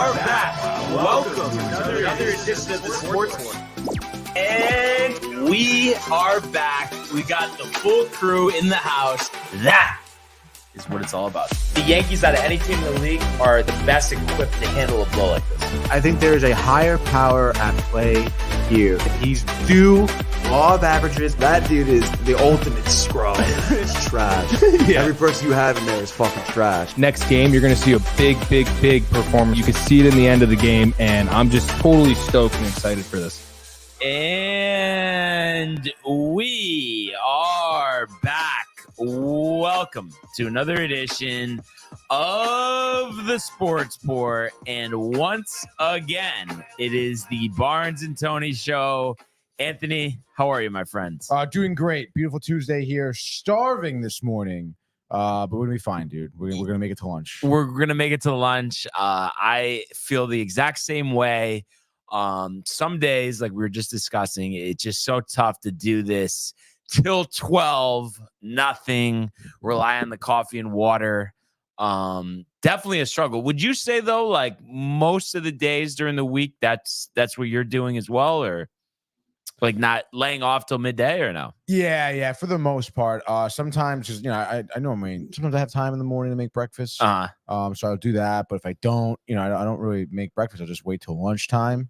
are back. Welcome to another edition of the Sports War. And we are back. We got the full crew in the house. That is what it's all about. The Yankees, out of any team in the league, are the best equipped to handle a blow like this. I think there is a higher power at play here. He's due law of averages. That dude is the ultimate scrub. It's trash. Yeah. Every person you have in there is fucking trash. Next game, you're going to see a big performance. You can see it in the end of the game, and I'm just totally stoked and excited for this. And we are back. Welcome to another edition of the Sports Port. And once again, it is the Barnes and Tony Show. Anthony, how are you, my friends? Doing great. Beautiful Tuesday here. Starving this morning, but we're going to be fine, dude. We're going to make it to lunch. We're going to make it to lunch. I feel the exact same way. Some days, like we were just discussing, it's just so tough to do this till 12, nothing, rely on the coffee and water. Definitely a struggle. Would you say, though, like most of the days during the week, that's what you're doing as well, or like not laying off till midday, or no? Yeah, for the most part. Sometimes, just, I normally sometimes I have time in the morning to make breakfast. So I'll do that. But if I don't, I don't really make breakfast. I'll just wait till lunchtime.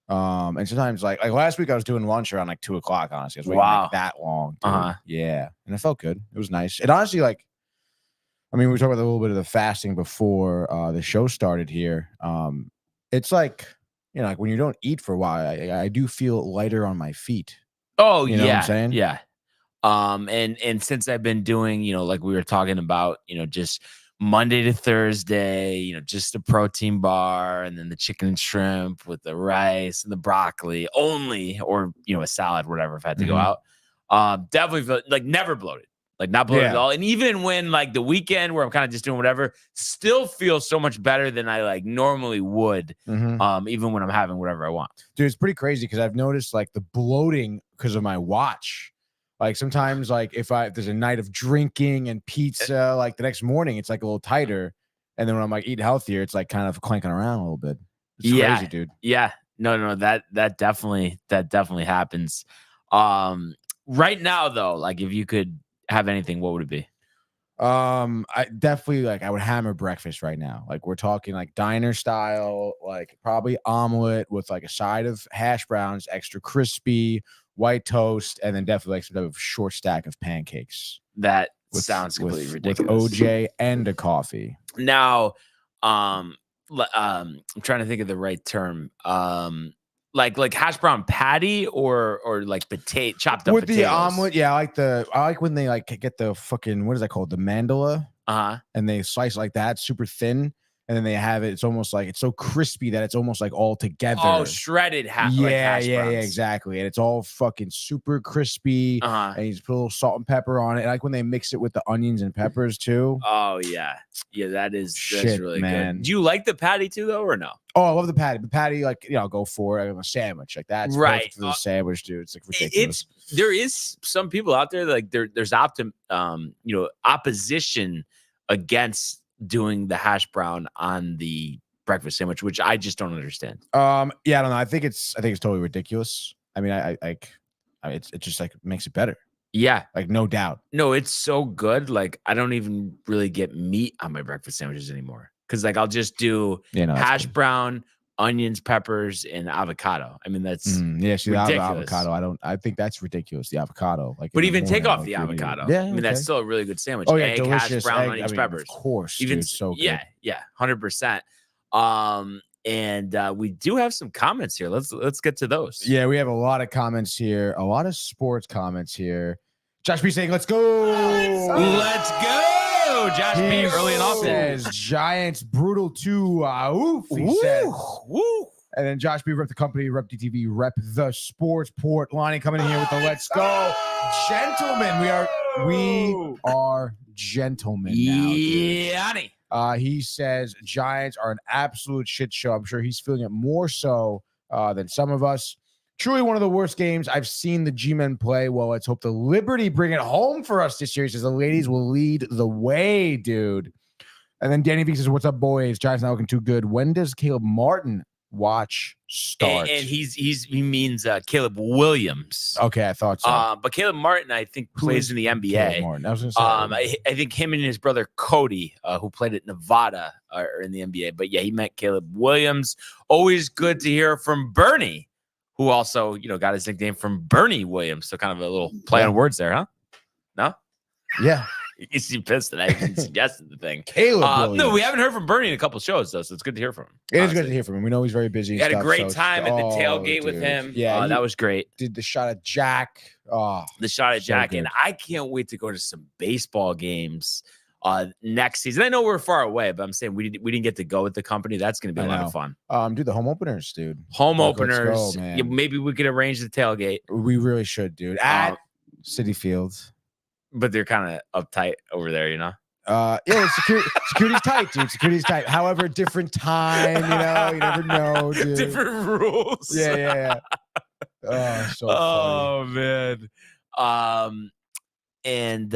And sometimes like last week I was doing lunch around like 2:00, honestly. I was waiting like that long. Dude. Yeah. And it felt good. It was nice. It honestly, we were talking about a little bit of the fasting before the show started here. It's like, like when you don't eat for a while, I do feel lighter on my feet. Oh, you know what I'm saying? Yeah. And since I've been doing, like we were talking about, just Monday to Thursday, just the protein bar and then the chicken and shrimp with the rice and the broccoli only, or, a salad, whatever, if I had to go out. Definitely feel like never bloated, like not bloated at all. And even when like the weekend where I'm kind of just doing whatever, still feels so much better than I like normally would, even when I'm having whatever I want. Dude, it's pretty crazy because I've noticed like the bloating because of my watch. Like sometimes, like if there's a night of drinking and pizza, like the next morning, it's like a little tighter. And then when I'm like eating healthier, it's like kind of clanking around a little bit. It's crazy, dude. Yeah. No, that definitely happens. Right now though, like if you could have anything, what would it be? I definitely I would hammer breakfast right now. Like we're talking like diner style, like probably omelet with like a side of hash browns, extra crispy, white toast, and then definitely like some type of short stack of pancakes. That sounds completely ridiculous. With OJ and a coffee. Now, I'm trying to think of the right term. Like hash brown patty or like chopped up with potatoes. The omelet. Yeah, I like when they like get the fucking, what is that called? The mandala. And they slice like that, super thin. And then they have it. It's almost like it's so crispy that it's almost like all together. Oh, shredded hash. Yeah, exactly. And it's all fucking super crispy. And you just put a little salt and pepper on it. I like when they mix it with the onions and peppers too. Oh yeah, that's really man. Good. Do you like the patty too, though, or no? Oh, I love the patty. The patty, like I'll go for it. A sandwich, like that's right for the sandwich, dude. It's like ridiculous. There is some people out there like there's opposition against doing the hash brown on the breakfast sandwich, which I just don't understand. I don't know. I think it's totally ridiculous. I mean, it just like makes it better. Yeah, like no doubt. No, it's so good. Like I don't even really get meat on my breakfast sandwiches anymore because like I'll just do hash brown, onions, peppers, and avocado. I mean that's the avocado. I think that's ridiculous. The avocado, but even take off the avocado. Yeah, I mean that's still a really good sandwich. Oh yeah, egg, delicious. Hash brown, onions, of peppers. Of course, even dude, so good. Yeah, 100%. And we do have some comments here. Let's get to those. Yeah, we have a lot of comments here. A lot of sports comments here. Josh B saying, "Let's go, let's go." Josh B early and often says Giants brutal too. Oof, he says. Woo. And then Josh B, rep the company, rep DTV, rep the sports port. Lonnie coming in here with the let's go, gentlemen. We are gentlemen now. Yeah. He says Giants are an absolute shit show. I'm sure he's feeling it more so than some of us. Truly one of the worst games I've seen the G-men play. Well, let's hope the Liberty bring it home for us this year. He says the ladies will lead the way, dude. And then Danny V says, "What's up, boys? Giants not looking too good. When does Caleb Martin watch start?" And he means Caleb Williams. Okay, I thought so. But Caleb Martin, I think, plays in the NBA. Caleb Martin. I was gonna say. I think him and his brother Cody, who played at Nevada, are in the NBA. But yeah, he meant Caleb Williams. Always good to hear from Bernie, who also, got his nickname from Bernie Williams. So kind of a little play on words there, huh? No? Yeah. You seem pissed that I even suggested the thing. Caleb no, we haven't heard from Bernie in a couple shows, though, so it's good to hear from him. It is good to hear from him. We know he's very busy. We had a great time at the tailgate with him. Yeah, that was great. Did the shot at Jack. The shot at Jack. And I can't wait to go to some baseball games next season. I know we're far away, but I'm saying we didn't get to go with the company. That's going to be a lot of fun. Dude, the home openers, dude. Home openers. Go, man. Yeah, maybe we could arrange the tailgate. We really should, dude. At Citi Field. But they're kind of uptight over there, Yeah, security's tight, dude. Security's tight. However, different time, you never know, dude. Different rules. Yeah. Oh, so funny. Man. And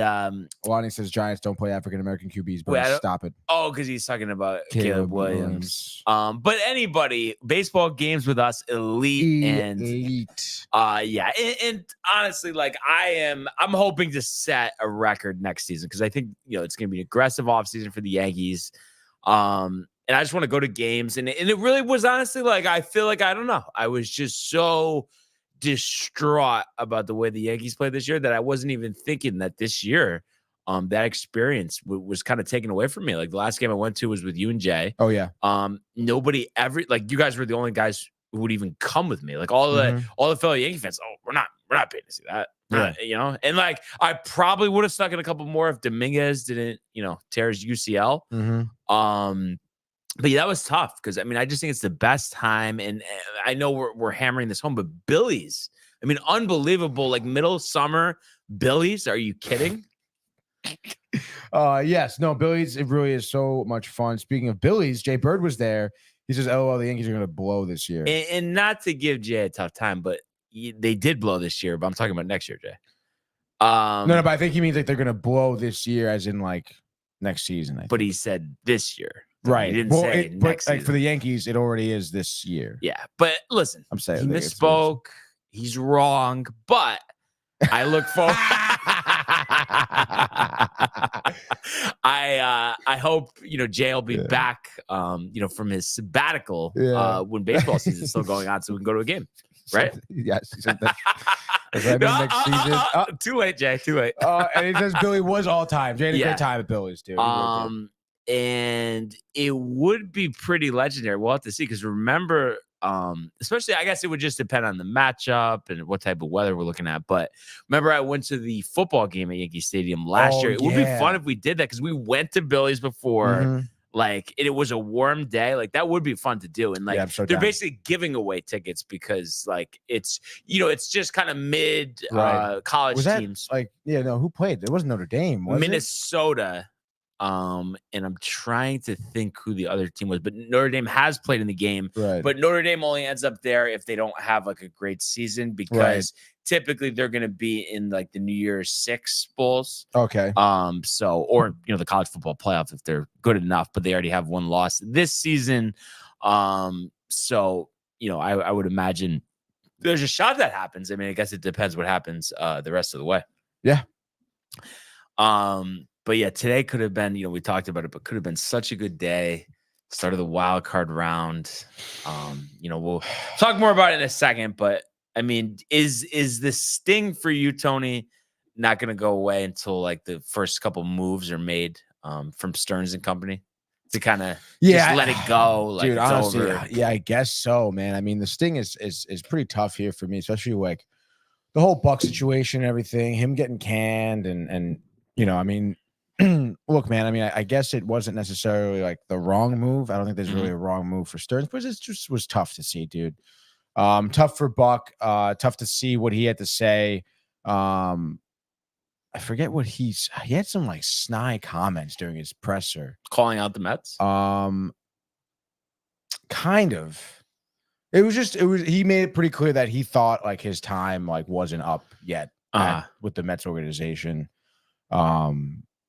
Lonnie says Giants don't play African American QBs, but stop it. Oh, because he's talking about Caleb Williams. But anybody, baseball games with us, elite. Yeah. And honestly, like I'm hoping to set a record next season because I think it's gonna be an aggressive offseason for the Yankees. And I just want to go to games. And it really was honestly like I feel like I don't know. I was just so distraught about the way the Yankees played this year that I wasn't even thinking that this year that experience was kind of taken away from me. Like the last game I went to was with you and Jay. Oh yeah. Nobody ever, like you guys were the only guys who would even come with me. Like all the fellow Yankee fans, we're not paying to see that. Yeah. And like I probably would have stuck in a couple more if Dominguez didn't, tear his UCL. But yeah, that was tough because I just think it's the best time, and I know we're hammering this home, but Billy's, unbelievable, like middle summer Billy's. Are you kidding? Yes, no, Billy's. It really is so much fun. Speaking of Billy's, Jay Bird was there. He says, "LOL, the Yankees are going to blow this year." And not to give Jay a tough time, but they did blow this year. But I'm talking about next year, Jay. No, but I think he means like they're going to blow this year, as in like next season. But he said this year. Right. He didn't say next season. Like for the Yankees, it already is this year. Yeah. But listen, I'm saying he misspoke. He's wrong. But I look forward. I hope Jay will be back from his sabbatical when baseball season is still going on, so we can go to a game. Right? Yes. Next season. Too late, Jay. Too late. And he says Billy was all time. Jay had a great time at Billy's too. And it would be pretty legendary. We'll have to see because remember, especially I guess it would just depend on the matchup and what type of weather we're looking at. But remember, I went to the football game at Yankee Stadium last year. It would be fun if we did that because we went to Billy's before. Like it was a warm day. Like that would be fun to do. And like they're basically giving away tickets because like it's it's just kind of mid college teams. Like who played? It wasn't Notre Dame. Was Minnesota. And I'm trying to think who the other team was, but Notre Dame has played in the game. Right. But Notre Dame only ends up there if they don't have like a great season because typically they're going to be in like the New Year's Six bowls. Okay. So or the college football playoff if they're good enough, but they already have one loss this season. So I would imagine there's a shot that happens. I guess it depends what happens the rest of the way. Yeah. But yeah, today could have been, we talked about it, but could have been such a good day. Start of the wild card round. We'll talk more about it in a second, but is the sting for you, Tony, not going to go away until like the first couple moves are made from Stearns and company to kind of just let it go? Like, dude, honestly, yeah, I guess so, man. The sting is pretty tough here for me, especially like the whole Buck situation and everything, him getting canned and look, man, I guess it wasn't necessarily like the wrong move. I don't think there's really a wrong move for Stearns, but it just was tough to see, dude. Tough for Buck, tough to see what he had to say. I forget what he had some like snide comments during his presser. Calling out the Mets? Kind of. He made it pretty clear that he thought like his time like wasn't up yet with the Mets organization.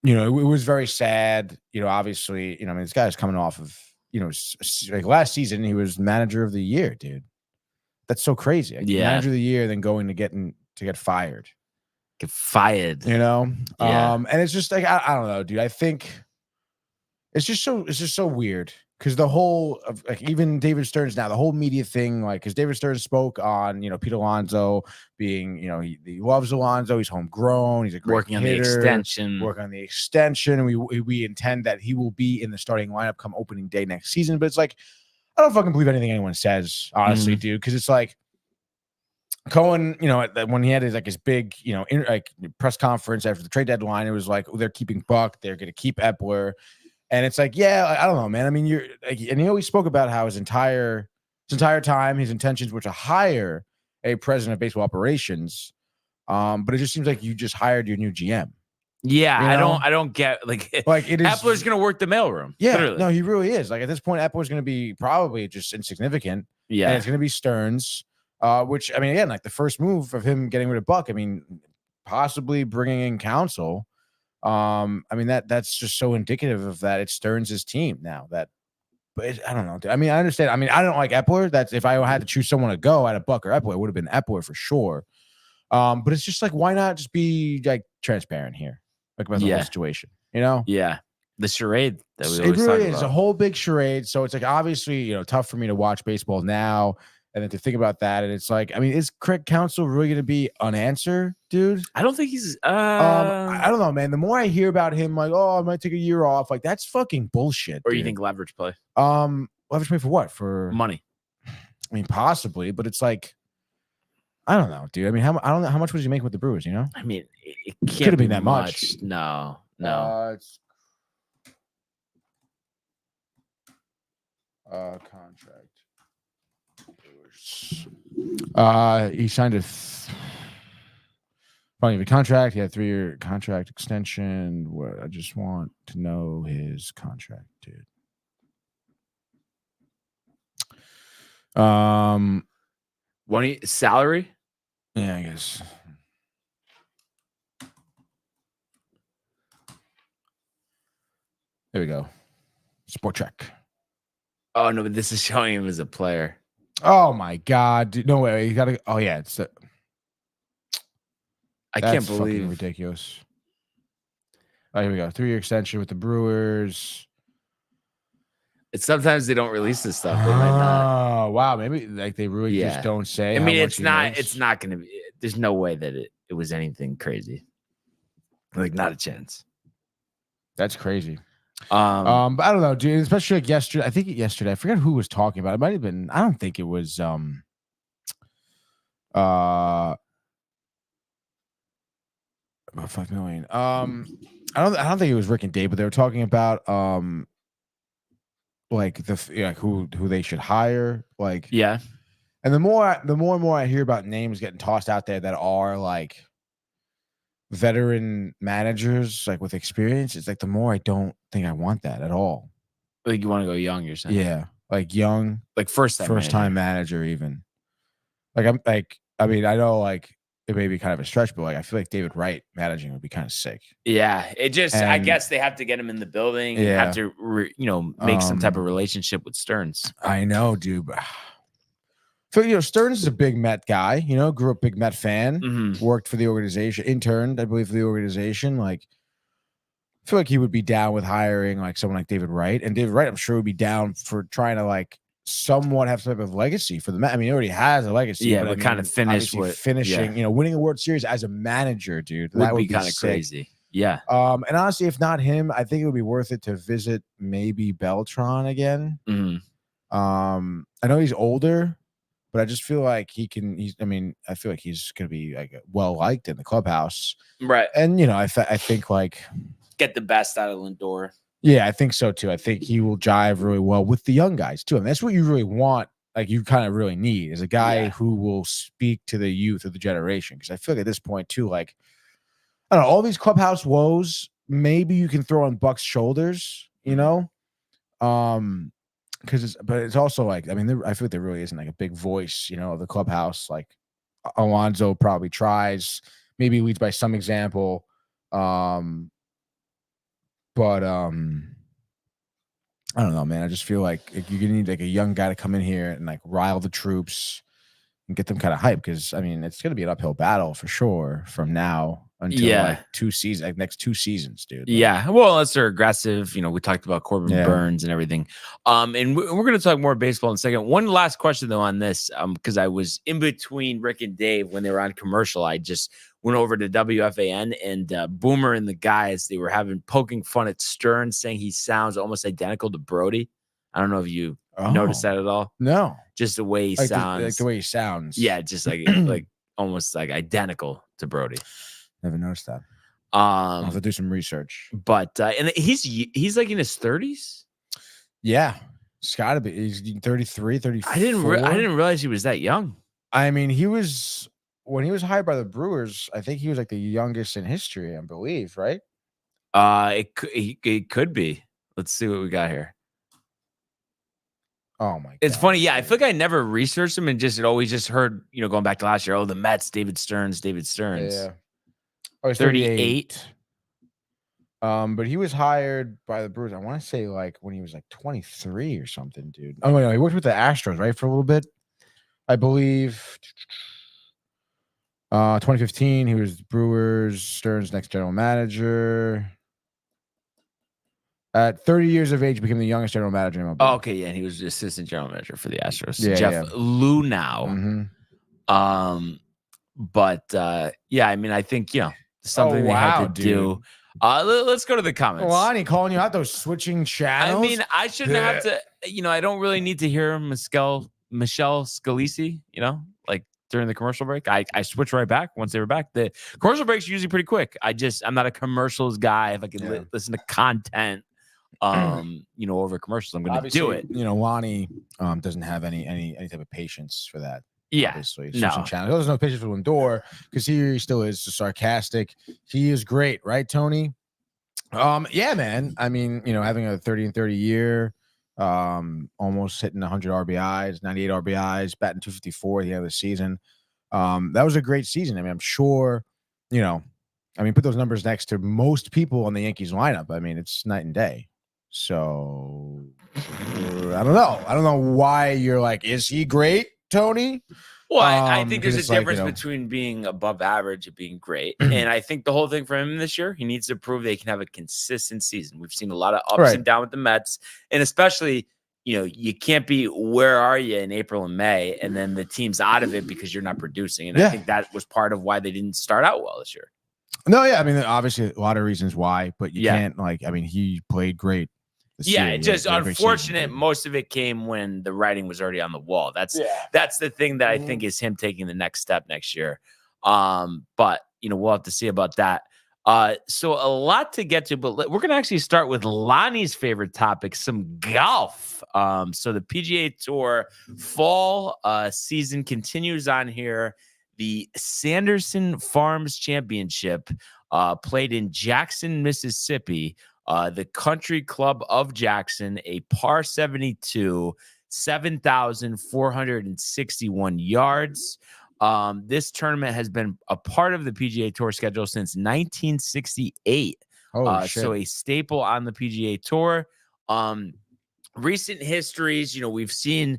you know, it was very sad. You know, obviously, you know, I mean, this guy's coming off of, you know, like last season, he was manager of the year, dude. That's so crazy. Like, manager of the year, then going to get fired. Get fired. You know? Yeah. And it's just like, I don't know, dude. I think it's just so weird. Because the whole of like even David Stearns now, the whole media thing, like because David Stearns spoke on, you know, Pete Alonso being, you know, he loves Alonso, he's homegrown, he's a great working hitter, on the extension. Working on the extension. We intend that he will be in the starting lineup come opening day next season. But it's like, I don't fucking believe anything anyone says, honestly, dude. Because it's like Cohen, you know, when he had his big, you know, press conference after the trade deadline, it was like, oh, they're keeping Buck, they're going to keep Epler. And it's like, yeah, I don't know, man. I mean, and he always spoke about how his entire time, his intentions were to hire a president of baseball operations. But it just seems like you just hired your new GM. Yeah, you know? I don't get like it is. Epler's going to work the mailroom. Yeah, literally. No, he really is. Like at this point, Epler's going to be probably just insignificant. Yeah, and it's going to be Stearns. Which I mean, again, like the first move of him getting rid of Buck. I mean, possibly bringing in Counsell. I mean that's just so indicative of that. It's Stearns' team now. But I don't know. I mean, I understand. I mean, I don't like Epler. That's if I had to choose someone to go out of Buck or Epler, it would have been Epler for sure. But it's just like, why not just be like transparent here, like about the whole situation? You know? Yeah. The charade that we always talk about. It really is a whole big charade. So it's like obviously, you know, tough for me to watch baseball now. And then to think about that, and it's like, I mean, is Craig Counsell really going to be an answer, dude? I don't think he's. I don't know, man. The more I hear about him, like, oh, I might take a year off. Like, that's fucking bullshit. Or dude. You think leverage play? Leverage play for what? For money? I mean, possibly, but it's like, I don't know, dude. I mean, I don't know how much was he making with the Brewers? You know? I mean, it could have been that much. No. Contract. He signed a probably a contract. He had a 3-year contract extension. What I just want to know his contract, dude. Salary? Yeah, I guess. There we go. Sport check. Oh no, but this is showing him as a player. Oh my god! Dude, no way. You gotta. Oh yeah, it's. I can't believe ridiculous. Oh, here we go. 3-year extension with the Brewers. It's sometimes they don't release this stuff. They might not. Oh wow, maybe like they really just don't say. I mean, it's not going to be. There's no way that it was anything crazy. Like not a chance. That's crazy. But I don't know, dude. Especially like yesterday. I think yesterday. I forget who was talking about it. It might have been. I don't think it was. About 5 million. I don't think it was Rick and Dave, but they were talking about like who they should hire. Like and the more and more I hear about names getting tossed out there that are like veteran managers, like with experience, it's like the more I don't think I want that at all. Like you want to go young, you're saying? Yeah, like young, like first time manager even. Like I mean, I know like it may be kind of a stretch, but like I feel like David Wright managing would be kind of sick. Yeah, it just I guess they have to get him in the building. Yeah, have to make some type of relationship with Stearns. I know, dude. So Stearns is a big Met guy. Grew up big Met fan. Worked for the organization, interned, I believe, for the organization. Like, I feel like he would be down with hiring like someone like David Wright, and David Wright, I'm sure, would be down for trying to like somewhat have some type of legacy for the Met. I mean, he already has a legacy. Yeah, but kind of finishing, winning a World Series as a manager, dude. That would be kind of crazy. Yeah. And honestly, if not him, I think it would be worth it to visit maybe Beltran again. I know he's older, but I just feel like I feel like he's gonna be like well liked in the clubhouse, right? And I think like get the best out of Lindor. Yeah, I think so too. I think he will jive really well with the young guys too. And that's what you really want. Like you kind of really need is a guy who will speak to the youth of the generation. Because I feel like at this point too, like I don't know, all these clubhouse woes, maybe you can throw on Buck's shoulders, because it's also like, I mean, I feel like there really isn't like a big voice, of the clubhouse. Like Alonso probably tries, maybe leads by some example. But I don't know, man. I just feel like you're gonna need like a young guy to come in here and like rile the troops and get them kind of hyped, because I mean it's gonna be an uphill battle for sure from now until like 2 seasons, like next 2 seasons, dude. Like, yeah, well, unless they're aggressive, we talked about Corbin Burns and everything. And we're gonna talk more baseball in a second. One last question though on this, because I was in between Rick and Dave when they were on commercial. I just went over to WFAN, and Boomer and the guys, they were poking fun at Stern, saying he sounds almost identical to Brody. I don't know if you noticed that at all. No, just the way he sounds. Like the way he sounds. Yeah, just like almost like identical to Brody. Never noticed that. I'll have to do some research. But and he's like in his 30s. Yeah, it's got to be. He's 33, 34. I didn't realize he was that young. I mean, when he was hired by the Brewers, I think he was like the youngest in history, I believe, right? It could be. Let's see what we got here. Oh my god. It's funny. Yeah, I feel like I never researched him and just always just heard, going back to last year, the Mets, David Stearns. Yeah. Oh, he's 38. But he was hired by the Brewers, I want to say like when he was like 23 or something, dude. Oh no, he worked with the Astros, right, for a little bit. I believe 2015, he was the Brewers, Stearns' next general manager. At 30 years of age, became the youngest general manager in MLB. Oh, okay, yeah, and he was the assistant general manager for the Astros. Yeah, Jeff Lunau. Mm-hmm. But yeah, I mean, I think something they had to do. Let's go to the comments. Lonnie calling you out, those switching channels. I mean, I shouldn't have to. I don't really need to hear Michelle Scalisi. Like during the commercial break, I switch right back once they were back. The commercial breaks are usually pretty quick. I'm not a commercials guy. If I can listen to content, over commercials, I'm going to do it. Lonnie doesn't have any type of patience for that. Yeah, obviously. No. Channel. There's no patience for Lindor because he still is sarcastic. He is great, right, Tony? Yeah, man. I mean, having a 30 year, almost hitting 100 RBIs, 98 RBIs, batting 254 at the end of the season. That was a great season. I mean, I'm sure, put those numbers next to most people on the Yankees lineup. I mean, it's night and day. So I don't know. I don't know why you're like, is he great, Tony? Well, I think there's a difference between being above average and being great. And I think the whole thing for him this year, he needs to prove they can have a consistent season. We've seen a lot of ups and downs with the Mets. And especially, you can't be where are you in April and May, and then the team's out of it because you're not producing. And I think that was part of why they didn't start out well this year. No, yeah. I mean, obviously a lot of reasons why, but you can't he played great. It's just unfortunate. Most of it came when the writing was already on the wall. That's the thing that I think is him taking the next step next year. But we'll have to see about that. So a lot to get to, but we're going to actually start with Lonnie's favorite topic, some golf. So the PGA Tour fall season continues on here. The Sanderson Farms Championship played in Jackson, Mississippi. The Country Club of Jackson, a par 72, 7,461 yards. This tournament has been a part of the PGA Tour schedule since 1968. So a staple on the PGA Tour. Recent histories, we've seen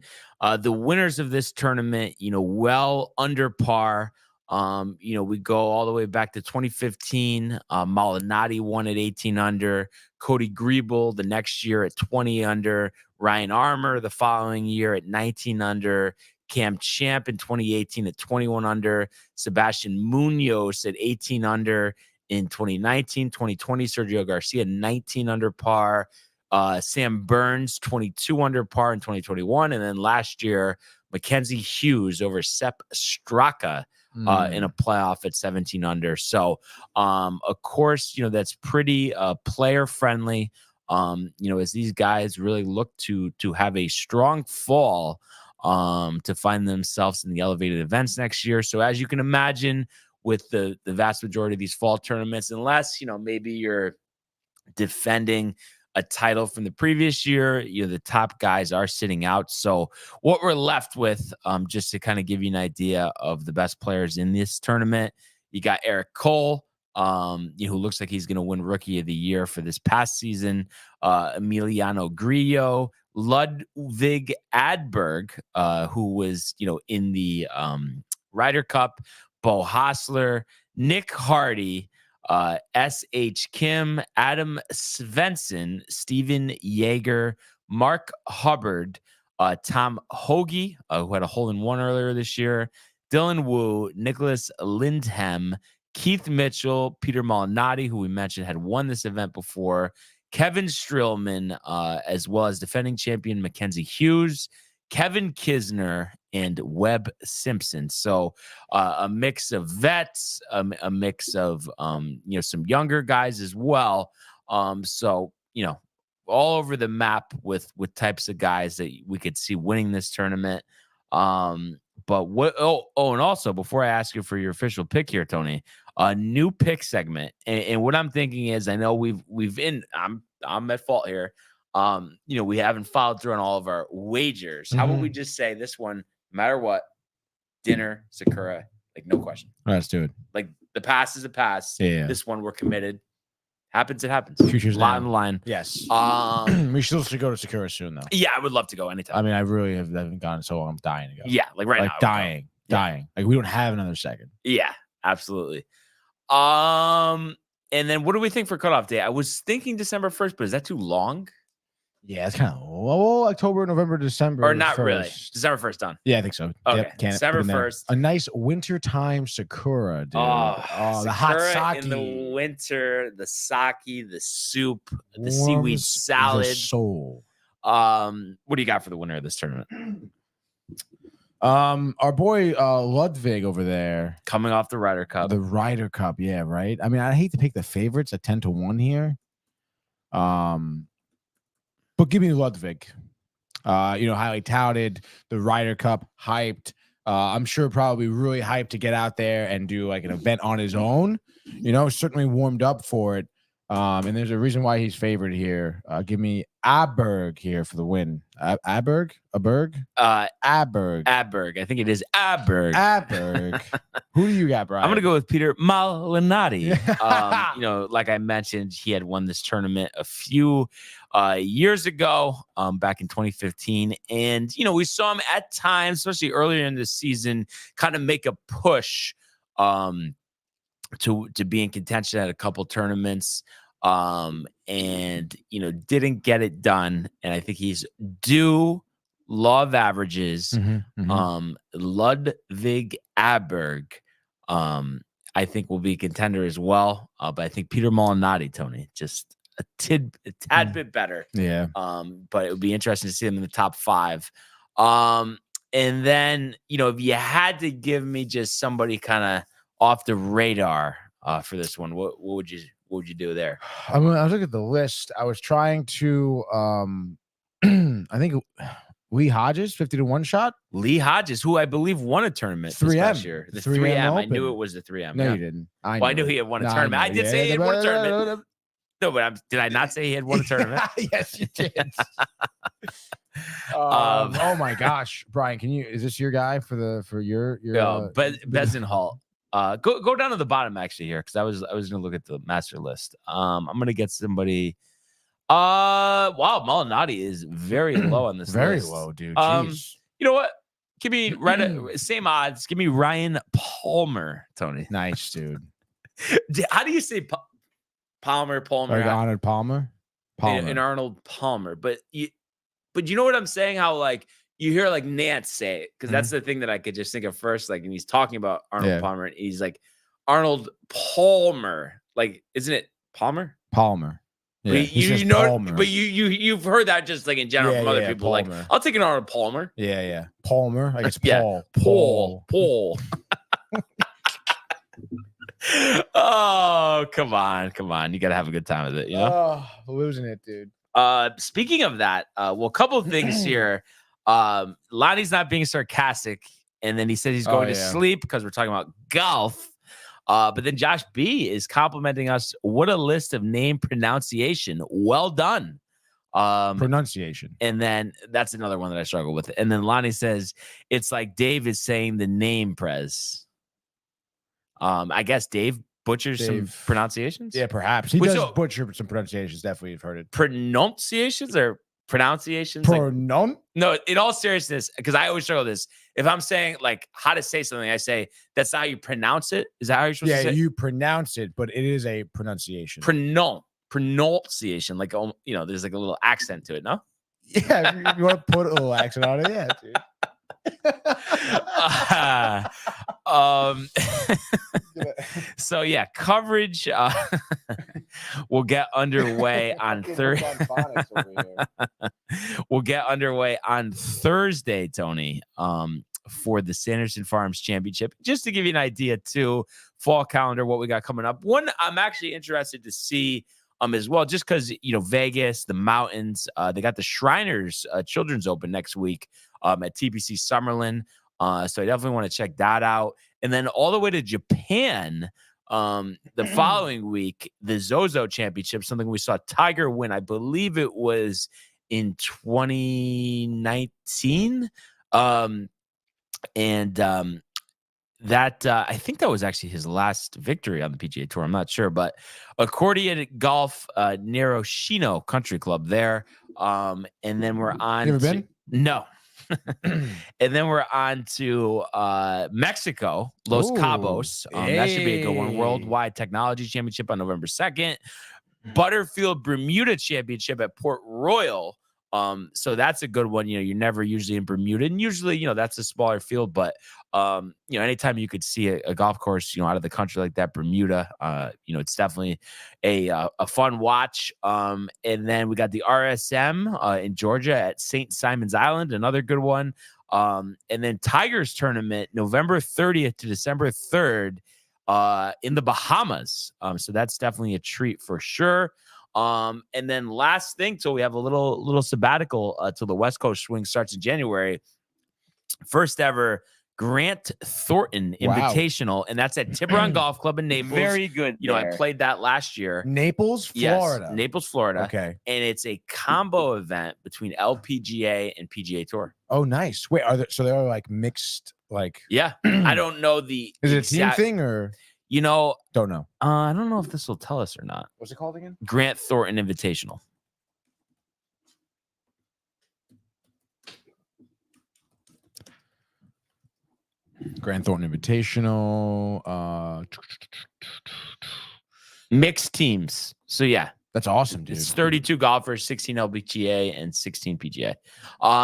the winners of this tournament, well under par. We go all the way back to 2015. Molinari won at 18 under. Cody Griebel the next year at 20 under. Ryan Armour the following year at 19 under. Cam Champ in 2018 at 21 under. Sebastian Munoz at 18 under in 2019. 2020, Sergio Garcia 19 under par. Sam Burns 22 under par in 2021. And then last year, Mackenzie Hughes over Sepp Straka in a playoff at 17 under. So, of course, that's pretty player friendly. As these guys really look to have a strong fall to find themselves in the elevated events next year. So as you can imagine, with the vast majority of these fall tournaments, unless, maybe you're defending a title from the previous year, the top guys are sitting out. So what we're left with, just to kind of give you an idea of the best players in this tournament, you got Eric Cole, who looks like he's going to win Rookie of the Year for this past season. Emiliano Grillo, Ludwig Adberg, who was, in the Ryder Cup, Bo Hostler, Nick Hardy, S.H. Kim, Adam Svensson, Steven Yeager, Mark Hubbard, Tom Hoagie, who had a hole-in-one earlier this year, Dylan Wu, Nicholas Lindhem, Keith Mitchell, Peter Molinari, who we mentioned had won this event before, Kevin Streelman, as well as defending champion Mackenzie Hughes, Kevin Kisner, and Webb Simpson. So a mix of vets, a mix of some younger guys as well. So all over the map with types of guys that we could see winning this tournament. But what? Oh, and also before I ask you for your official pick here, Tony, a new pick segment. And what I'm thinking is, I know I'm at fault here. We haven't followed through on all of our wagers. How about we just say this one, no matter what, dinner, Sakura, like no question. All right, let's do it. Like the pass is a pass. Yeah. This one we're committed. Happens, it happens. Future's lot now. on the line. Yes. We still should go to Sakura soon, though. Yeah, I would love to go anytime. I mean, I really haven't gone so long. I'm dying to go. Yeah, like right now. Dying. Like we don't have another second. Yeah, absolutely. And then what do we think for cutoff day? I was thinking December 1st, but is that too long? Yeah, it's kind of low. October, November, December. Or not 1st. Really. December 1st done. Yeah, I think so. Okay. Yep, December 1st. A nice wintertime Sakura, dude. Oh, the hot sake. in the winter, the sake, the soup, the Warms seaweed salad. the soul. What do you got for the winner of this tournament? Our boy Ludwig over there. Coming off the Ryder Cup. The Ryder Cup, yeah, right? I mean, I hate to pick the favorites at 10-1 here. But give me Ludwig. Highly touted, the Ryder Cup, hyped. I'm sure probably really hyped to get out there and do like an event on his own. Certainly warmed up for it. And there's a reason why he's favored here. Give me Aberg here for the win. Aberg? Aberg. I think it is Aberg. Aberg. Who do you got, Brian? I'm going to go with Peter Molinari. Like I mentioned, he had won this tournament a few years ago, back in 2015. And, we saw him at times, especially earlier in the season, kind of make a push to be in contention at a couple tournaments, and didn't get it done. And I think he's due law of averages. Ludwig Aberg, I think will be a contender as well. But I think Peter Molinari, Tony, just a tad bit better. Yeah. But it would be interesting to see him in the top 5. And then, if you had to give me just somebody kind of off the radar for this one, what would you do there? I was looking at the list. I was trying to I think Lee Hodges, 50-1 shot. Lee Hodges, who I believe won a tournament 3M. this past year. The 3M. I knew it was the 3M. No, you didn't. I knew he had won a tournament. I did say he had won a tournament. No, but did I not say he had won a tournament? Yes, you did. Oh my gosh, Brian, is this your guy for your Besenhall? Go down to the bottom actually here, because I was gonna look at the master list. I'm gonna get somebody. Wow, Molinari is very low on this very list. Low, dude. Jeez. You know what? Give me same odds. Give me Ryan Palmer, Tony. Nice, dude. How do you say Palmer? Like Arnold Palmer? And Arnold Palmer. But you know what I'm saying? How like you hear like Nance say it, because that's the thing that I could just think of first. Like, and he's talking about Arnold Palmer, and he's like Arnold Palmer. Like, isn't it Palmer? Palmer. Yeah, but you've heard that just like in general from other people. Palmer. Like, I'll take an Arnold Palmer. Yeah. Palmer. I guess Paul. Oh, come on. You got to have a good time with it, Oh, losing it, dude. Speaking of that, a couple of things here. Lonnie's not being sarcastic, and then he said he's going to sleep because we're talking about golf. But then Josh B is complimenting us. What a list of name pronunciation. Well done. Pronunciation. And then that's another one that I struggle with. And then Lonnie says, it's like Dave is saying the name Prez. I guess Dave butcher some pronunciations? Yeah, perhaps. He does butcher some pronunciations. Definitely, you've heard it. Pronunciations or pronunciations? No, in all seriousness, because I always struggle with this. If I'm saying like how to say something, I say that's not how you pronounce it. Is that how you're supposed to say it? Yeah, you pronounce it, but it is a pronunciation. Pronunciation, like, you know, there's like a little accent to it, no? Yeah, you want to put a little accent on it, yeah, dude. So yeah, coverage will get underway on Thursday. We'll get underway on Thursday, Tony, for the Sanderson Farms Championship. Just to give you an idea, too, fall calendar, what we got coming up. One I'm actually interested to see as well, just because, you know, Vegas, the mountains, they got the Shriners Children's Open next week at TPC Summerlin. So I definitely want to check that out. And then all the way to Japan the following week, the Zozo Championship, something we saw Tiger win. I believe it was in 2019. That I think that was actually his last victory on the PGA Tour. I'm not sure, but Accordion Golf Naroshino Country Club there. And then we're on. You ever been? No. And then we're on to Mexico, Los Cabos. That should be a good one. Worldwide Technology Championship on November 2nd. Butterfield Bermuda Championship at Port Royal. So that's a good one. You know, you're never usually in Bermuda, and usually, you know, that's a smaller field, but you know, anytime you could see a golf course, you know, out of the country like that, Bermuda, you know, it's definitely a fun watch. And then we got the RSM in Georgia at St. Simon's Island, another good one. And then Tigers tournament, November 30th to December 3rd, in the Bahamas. So that's definitely a treat for sure. And then last thing, till we have a little sabbatical till the West Coast swing starts in January. First ever Grant Thornton Invitational, and that's at Tiburon Golf Club in Naples. Very good. You know, I played that last year. Naples, Florida. Yes, Naples, Florida. Okay. And it's a combo event between LPGA and PGA Tour. Oh, nice. Wait, so they're like mixed, like? Yeah. I don't know the Is it a team thing or? You know, don't know. I don't know if this will tell us or not. What's it called again? Grant Thornton Invitational. Grant Thornton Invitational. Mixed teams. So yeah. That's awesome, dude. It's 32 golfers, 16 LPGA, and 16 PGA.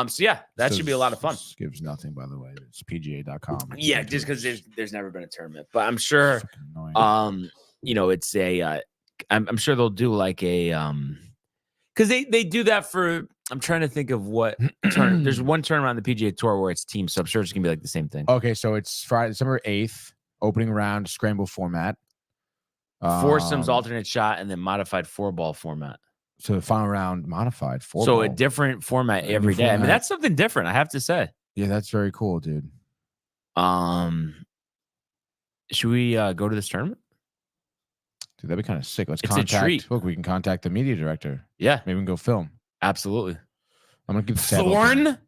So yeah, that should be a lot of fun. Gives nothing, by the way. It's PGA.com. Yeah, just because there's never been a tournament. But I'm sure you know, it's a I'm sure they'll do like a because they do that for, I'm trying to think of what turn. There's one tournament on the PGA Tour where it's teams, so I'm sure it's gonna be like the same thing. Okay, so it's Friday, December 8th, opening round, scramble format. Foursomes, alternate shot, and then modified 4-ball format. So the final round, modified 4-ball. So a different format every day. I mean, that's something different, I have to say. Yeah, that's very cool, dude. Should we go to this tournament? Dude, that'd be kind of sick. It's a treat. Look, we can contact the media director. Yeah. Maybe we can go film. Absolutely. I'm going to give Thorn.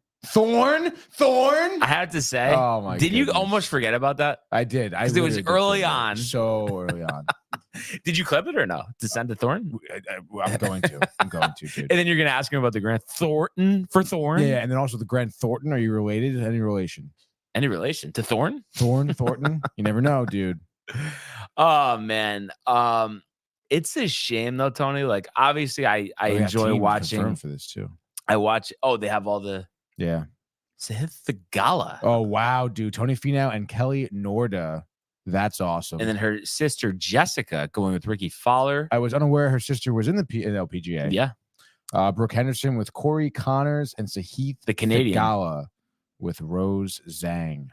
I had to say. Oh, my Did you almost forget about that? I did. Because it was early on. So early on. Did you clip it or no? To send to Thorn? I'm going to. Dude. And then you're going to ask him about the Grant Thornton for Thorn? Yeah, and then also the Grant Thornton. Are you related? Any relation? Any relation to Thorn? Thornton? You never know, dude. Oh, man. It's a shame, though, Tony. Like, obviously, I enjoy watching. For this, too. I watch. Oh, they have all the. Yeah. Sahith the Gala. Oh, wow, dude. Tony Finau and Kelly Norda. That's awesome. And then her sister, Jessica, going with Ricky Fowler. I was unaware her sister was in the LPGA. Yeah. Brooke Henderson with Corey Connors and Sahith the Canadian Gala with Rose Zhang.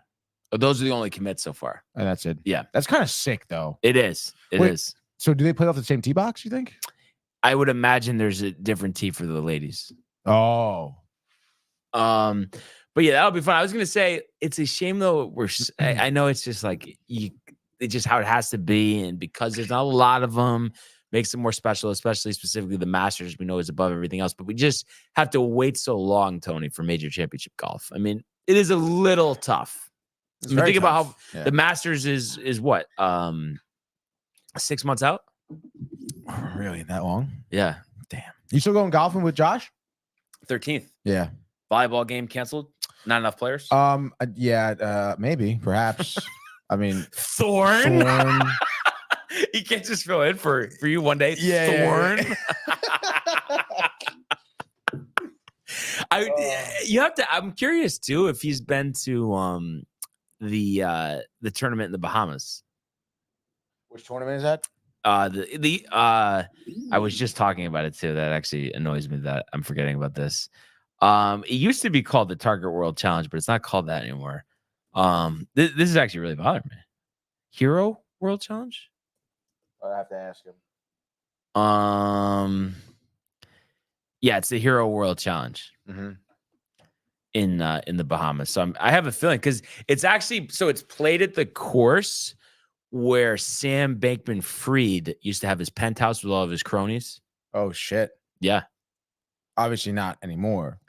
Oh, those are the only commits so far. And that's it. Yeah. That's kind of sick, though. It is. It is. So do they play off the same tee box, you think? I would imagine there's a different tee for the ladies. Oh. But yeah, that'll be fun. I was gonna say it's a shame though. I know it's just like it's just how it has to be, and because there's not a lot of them, makes it more special, especially specifically the Masters. We know is above everything else, but we just have to wait so long, Tony, for major championship golf. I mean, it is a little tough. Think about how the Masters is what 6 months out. Really, that long? Yeah. Damn. You still going golfing with Josh? 13th. Yeah. Volleyball game canceled. Not enough players. Yeah. Maybe. Perhaps. I mean, Thorn. He can't just fill in for you one day. Yeah. Thorn. You have to. I'm curious too if he's been to the tournament in the Bahamas. Which tournament is that? I was just talking about it too. That actually annoys me that I'm forgetting about this. It used to be called the Target World Challenge, but it's not called that anymore. This is actually really bothering me. Hero World Challenge? I have to ask him. Yeah, it's the Hero World Challenge in the Bahamas. So I have a feeling because it's actually it's played at the course where Sam Bankman-Fried used to have his penthouse with all of his cronies. Oh shit! Yeah, obviously not anymore.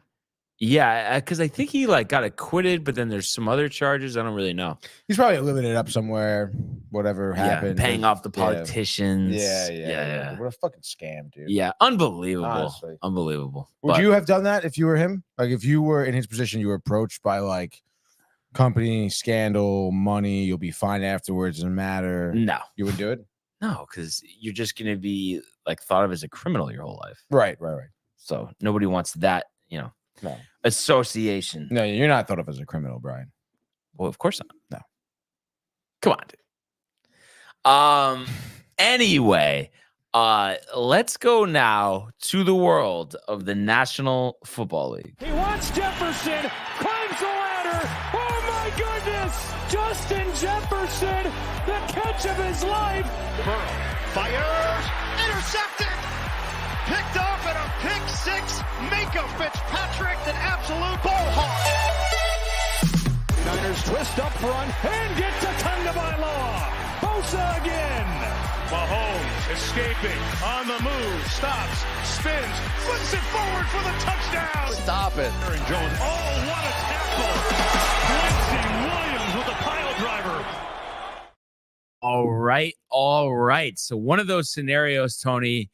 Yeah, because I think he got acquitted, but then there's some other charges. I don't really know. He's probably living it up somewhere. Whatever happened, paying off the politicians. Yeah. What a fucking scam, dude. Yeah, unbelievable. Honestly. Unbelievable. Would you have done that if you were him? Like if you were in his position, you were approached by company scandal, money. You'll be fine afterwards. Doesn't matter. No, you would do it. No, because you're just gonna be thought of as a criminal your whole life. Right. So nobody wants that. No. Association. No, you're not thought of as a criminal, Brian. Well, of course not. No. Come on, dude. Anyway, let's go now to the world of the National Football League. He wants Jefferson, climbs the ladder. Oh my goodness! Justin Jefferson, the catch of his life. Burrow fires, intercepted. Picked off at a pick six. Minka Fitzpatrick, an absolute ball hawk. Niners twist up front and get to Tagovailoa. Bosa again. Mahomes escaping on the move, stops, spins, flips it forward for the touchdown. Stop it. Aaron Jones. Oh, what a tackle. Quincy Williams with a pile driver. All right. So one of those scenarios, Tony.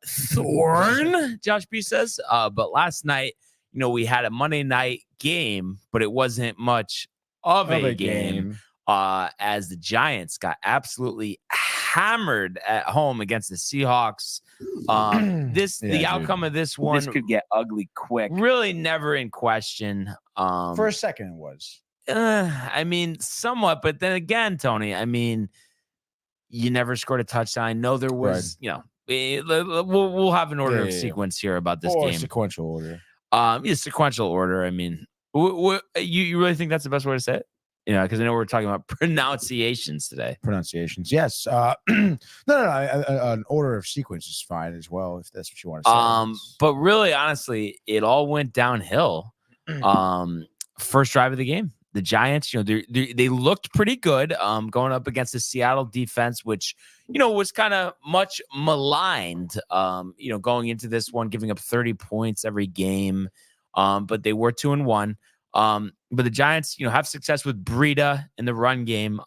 Thorn, Josh B says. But last night, we had a Monday night game, but it wasn't much of a game. As the Giants got absolutely hammered at home against the Seahawks. The outcome of this one, this could get ugly quick. Really, never in question. For a second, it was. I mean, somewhat, but then again, Tony, I mean, you never scored a touchdown. I know there was, we'll have an order of sequence here about this game. Sequential order. Sequential order. I mean, you really think that's the best way to say it? Because I know we're talking about pronunciations today. Pronunciations, yes. No. An order of sequence is fine as well, if that's what you want to say. But really, honestly, it all went downhill. First drive of the game, the Giants, they looked pretty good. Going up against the Seattle defense, which was kind of much maligned. Going into this one, giving up 30 points every game. But they were 2-1. But the Giants, have success with Breida in the run game.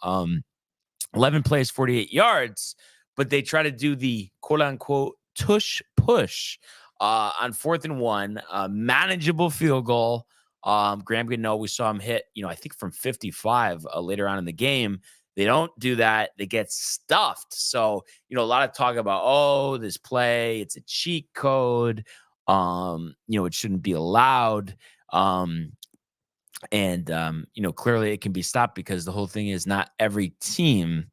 11 plays, 48 yards, but they try to do the quote unquote tush push on 4th and 1, manageable field goal. Graham Gano, we saw him hit, I think from 55 later on in the game. They don't do that. They get stuffed. So, a lot of talk about, this play, it's a cheat code. It shouldn't be allowed. Clearly it can be stopped because the whole thing is not every team,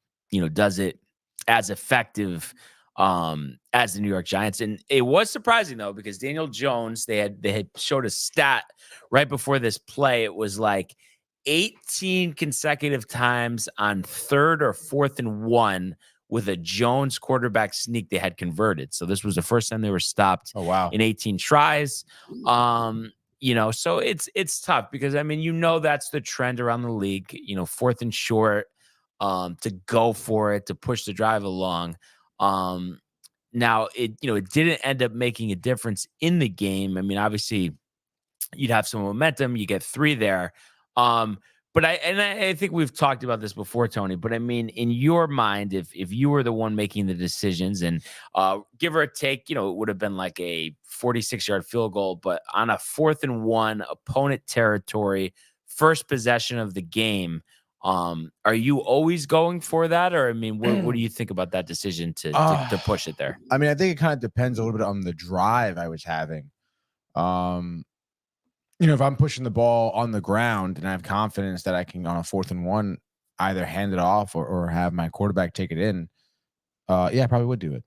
does it as effective as the New York Giants. And it was surprising though, because Daniel Jones, they had showed a stat right before this play. It was 18 consecutive times on 3rd or 4th and 1 with a Jones quarterback sneak they had converted. So this was the first time they were stopped. Oh, wow. In 18 tries. So it's tough because that's the trend around the league, 4th and short, to go for it, to push the drive along. Now it didn't end up making a difference in the game. Obviously you'd have some momentum, you get 3 there. But I think we've talked about this before, Tony. But I mean, in your mind, if you were the one making the decisions, and give or take, it would have been like a 46-yard field goal, but on a 4th and 1, opponent territory, first possession of the game, are you always going for that, or I mean, what do you think about that decision to push it there? I mean, I think it kind of depends a little bit on the drive I was having. If I'm pushing the ball on the ground and I have confidence that I can, on a 4th and 1, either hand it off or have my quarterback take it in, I probably would do it.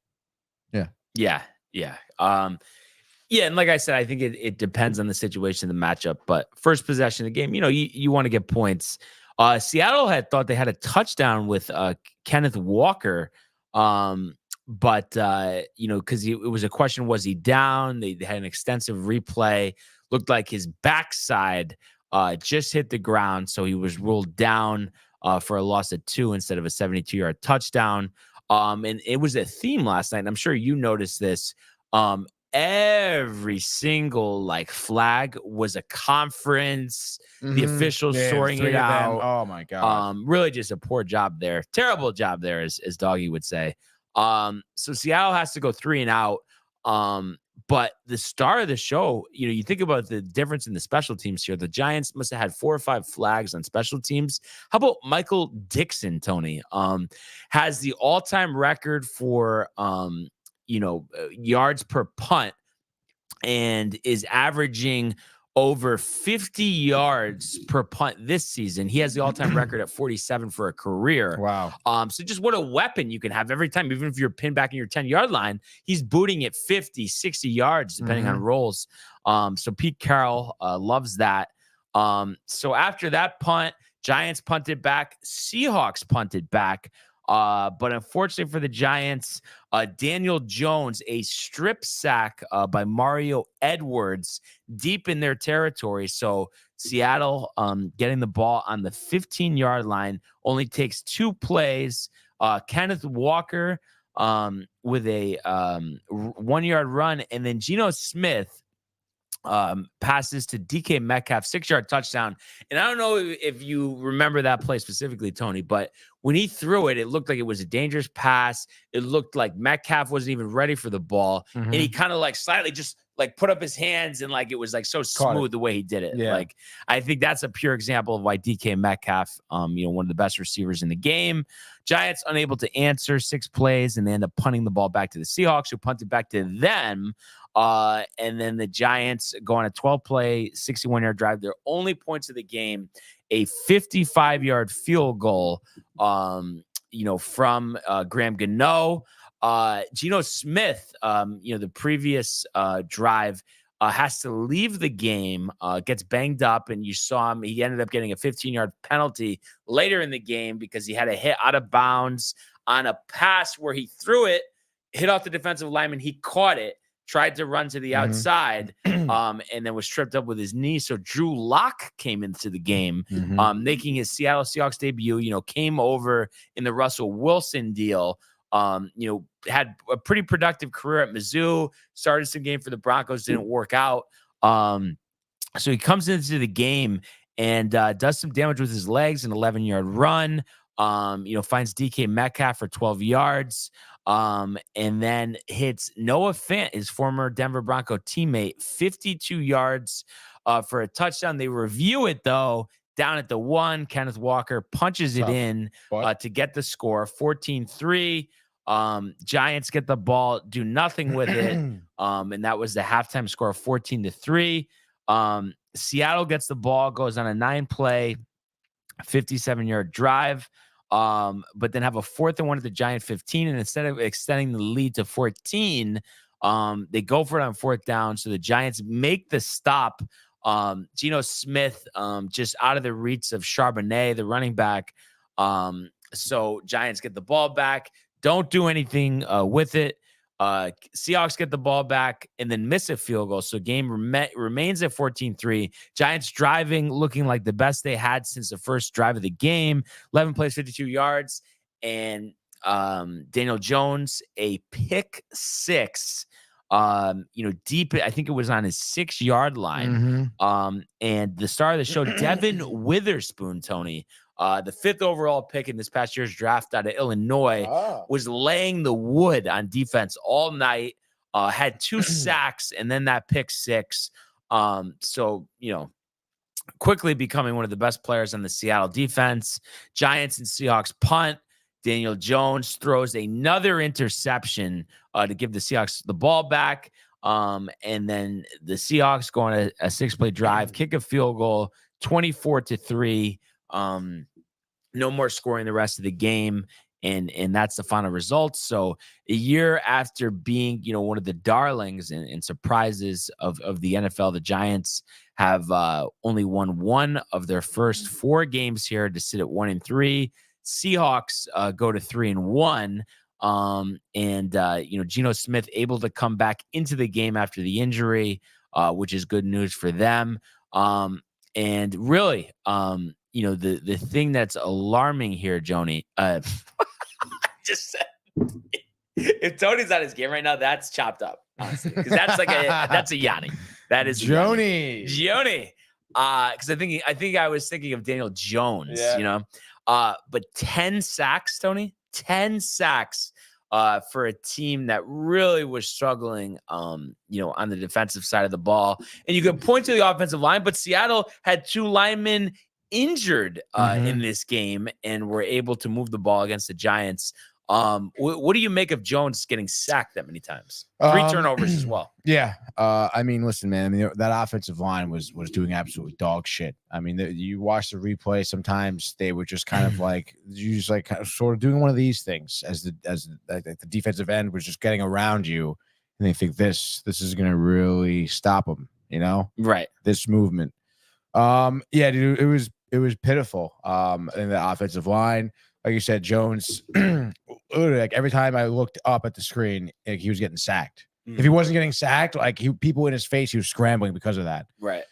Yeah. Yeah. And like I said, I think it depends on the situation, the matchup. But first possession of the game, you want to get points. Seattle had thought they had a touchdown with Kenneth Walker, but because it was a question, was he down? They had an extensive replay. Looked like his backside just hit the ground, so he was ruled down for a loss of 2 instead of a 72-yard touchdown. And it was a theme last night, and I'm sure you noticed this. Every single flag was a conference. The officials sorting it out. Oh my god! Really just a poor job there. Terrible job there, as Doggy would say. So Seattle has to go 3 and out. But the star of the show, you think about the difference in the special teams here. The Giants must have had 4 or 5 flags on special teams. How about Michael Dixon, Tony? Has the all-time record for yards per punt, and is averaging over 50 yards per punt this season. He has the all-time record at 47 for a career. Wow. So just what a weapon you can have every time, even if you're pinned back in your 10-yard line, he's booting at 50, 60 yards, depending on rolls. So Pete Carroll loves that. So after that punt, Giants punted back, Seahawks punted back. But unfortunately for the Giants, Daniel Jones, a strip sack by Mario Edwards deep in their territory. So Seattle getting the ball on the 15-yard line, only takes 2 plays. Kenneth Walker with a 1-yard run, and then Geno Smith passes to DK Metcalf, 6-yard touchdown. And I don't know if you remember that play specifically, Tony, but when he threw it, it looked like it was a dangerous pass. It looked like Metcalf wasn't even ready for the ball. And he kind of slightly just put up his hands, and it was so smooth the way he did it. Yeah. I think that's a pure example of why DK Metcalf, one of the best receivers in the game. Giants unable to answer 6 plays, and they end up punting the ball back to the Seahawks, who punted back to them. And then the Giants go on a 12-play, 61-yard drive. Their only points of the game, a 55-yard field goal, from Graham Gano. Geno Smith, the previous drive, has to leave the game, gets banged up, and you saw him. He ended up getting a 15-yard penalty later in the game because he had a hit out of bounds on a pass where he threw it, hit off the defensive lineman. He caught it, tried to run to the outside, and then was tripped up with his knee. So Drew Lock came into the game, making his Seattle Seahawks debut, came over in the Russell Wilson deal. Had a pretty productive career at Mizzou, started some game for the Broncos, didn't work out. So he comes into the game and does some damage with his legs, an 11-yard run, finds DK Metcalf for 12 yards, and then hits Noah Fant, his former Denver Bronco teammate, 52 yards for a touchdown. They review it, though. Down at the 1, Kenneth Walker punches it in to get the score, 14-3. Giants get the ball, do nothing with it. And that was the halftime score, 14-3. Seattle gets the ball, goes on a 9-play, 57-yard drive. But then have a 4th and 1 at the Giant 15. And instead of extending the lead to 14, they go for it on 4th down. So the Giants make the stop. Geno Smith, just out of the reach of Charbonnet, the running back. So Giants get the ball back, don't do anything with it. Seahawks get the ball back and then miss a field goal. So game remains at 14-3. Giants driving, looking like the best they had since the first drive of the game. 11 plays, 52 yards. And Daniel Jones, a pick 6 deep. I think it was on his 6-yard line. And the star of the show, Devin Witherspoon, Tony, the 5th overall pick in this past year's draft out of Illinois, was laying the wood on defense all night. Had 2 sacks and then that pick 6. So, quickly becoming one of the best players on the Seattle defense. Giants and Seahawks punt. Daniel Jones throws another interception to give the Seahawks the ball back. And then the Seahawks go on a 6-play drive, kick a field goal, 24-3. No more scoring the rest of the game. And that's the final result. So a year after being, one of the darlings and surprises of the NFL, the Giants have only won 1 of their first 4 games here to sit at 1-3. Seahawks go to 3-1. Geno Smith able to come back into the game after the injury, which is good news for them. And really, the thing that's alarming here, Joni, just said, if Tony's on his game right now, that's chopped up, honestly, because that's a Yanni. That is Joni. Because I think I was thinking of Daniel Jones, but 10 sacks, Tony, 10 sacks for a team that really was struggling, on the defensive side of the ball. And you can point to the offensive line, but Seattle had 2 linemen injured in this game and were able to move the ball against the Giants. What do you make of Jones getting sacked that many times? 3 turnovers as well. Yeah. Listen, man, that offensive line was doing absolutely dog shit. You watch the replay. Sometimes they were just kind of sort of doing one of these things as the defensive end was just getting around you. And they think this is going to really stop them, Right. This movement. Dude, it was pitiful. In the offensive line, like you said, Jones, like every time I looked up at the screen, he was getting sacked. If he wasn't getting sacked, people in his face, he was scrambling because of that. Right.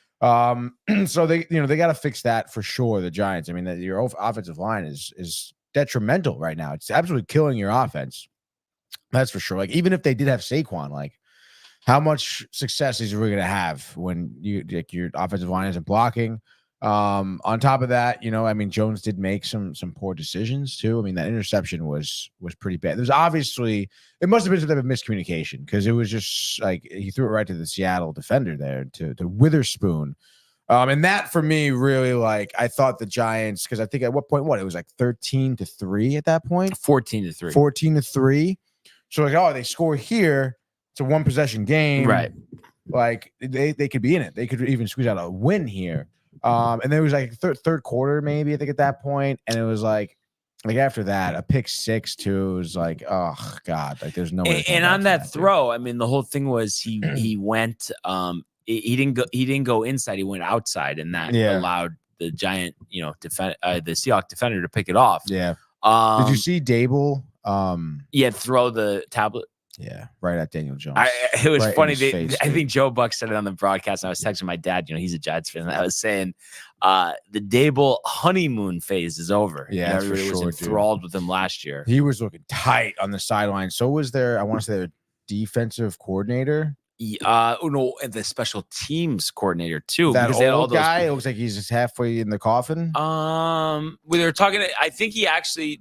So they got to fix that for sure. The Giants. Your offensive line is detrimental right now. It's absolutely killing your offense. That's for sure. Even if they did have Saquon, how much success is he really going to have when your offensive line isn't blocking? On top of that, Jones did make some poor decisions too. That interception was pretty bad. There's obviously, it must have been some type of miscommunication because it was just he threw it right to the Seattle defender there to Witherspoon. And that for me really I thought the Giants, because I think at what point it was 13-3 at that point, 14-3, 14-3. So they score here. It's a 1 possession game, right? They could be in it. They could even squeeze out a win here. And there was third quarter, maybe I think at that point, and it was after that, a pick 6 too. It was oh god, there's no way. And on that throw, the whole thing was he went, he didn't go inside, he went outside, and that allowed the Giant, the Seahawks defender to pick it off. Yeah. Did you see Dable? Throw the tablet. Yeah, right at Daniel Jones. It was right funny. I think Joe Buck said it on the broadcast. And I was texting my dad. He's a Giants fan. And I was saying, the Dable honeymoon phase is over. Yeah, everybody was enthralled with him last year. He was looking tight on the sideline. So was there. I want to say their defensive coordinator. No, and the special teams coordinator too. That old guy. It looks like he's just halfway in the coffin. We were talking. I think he actually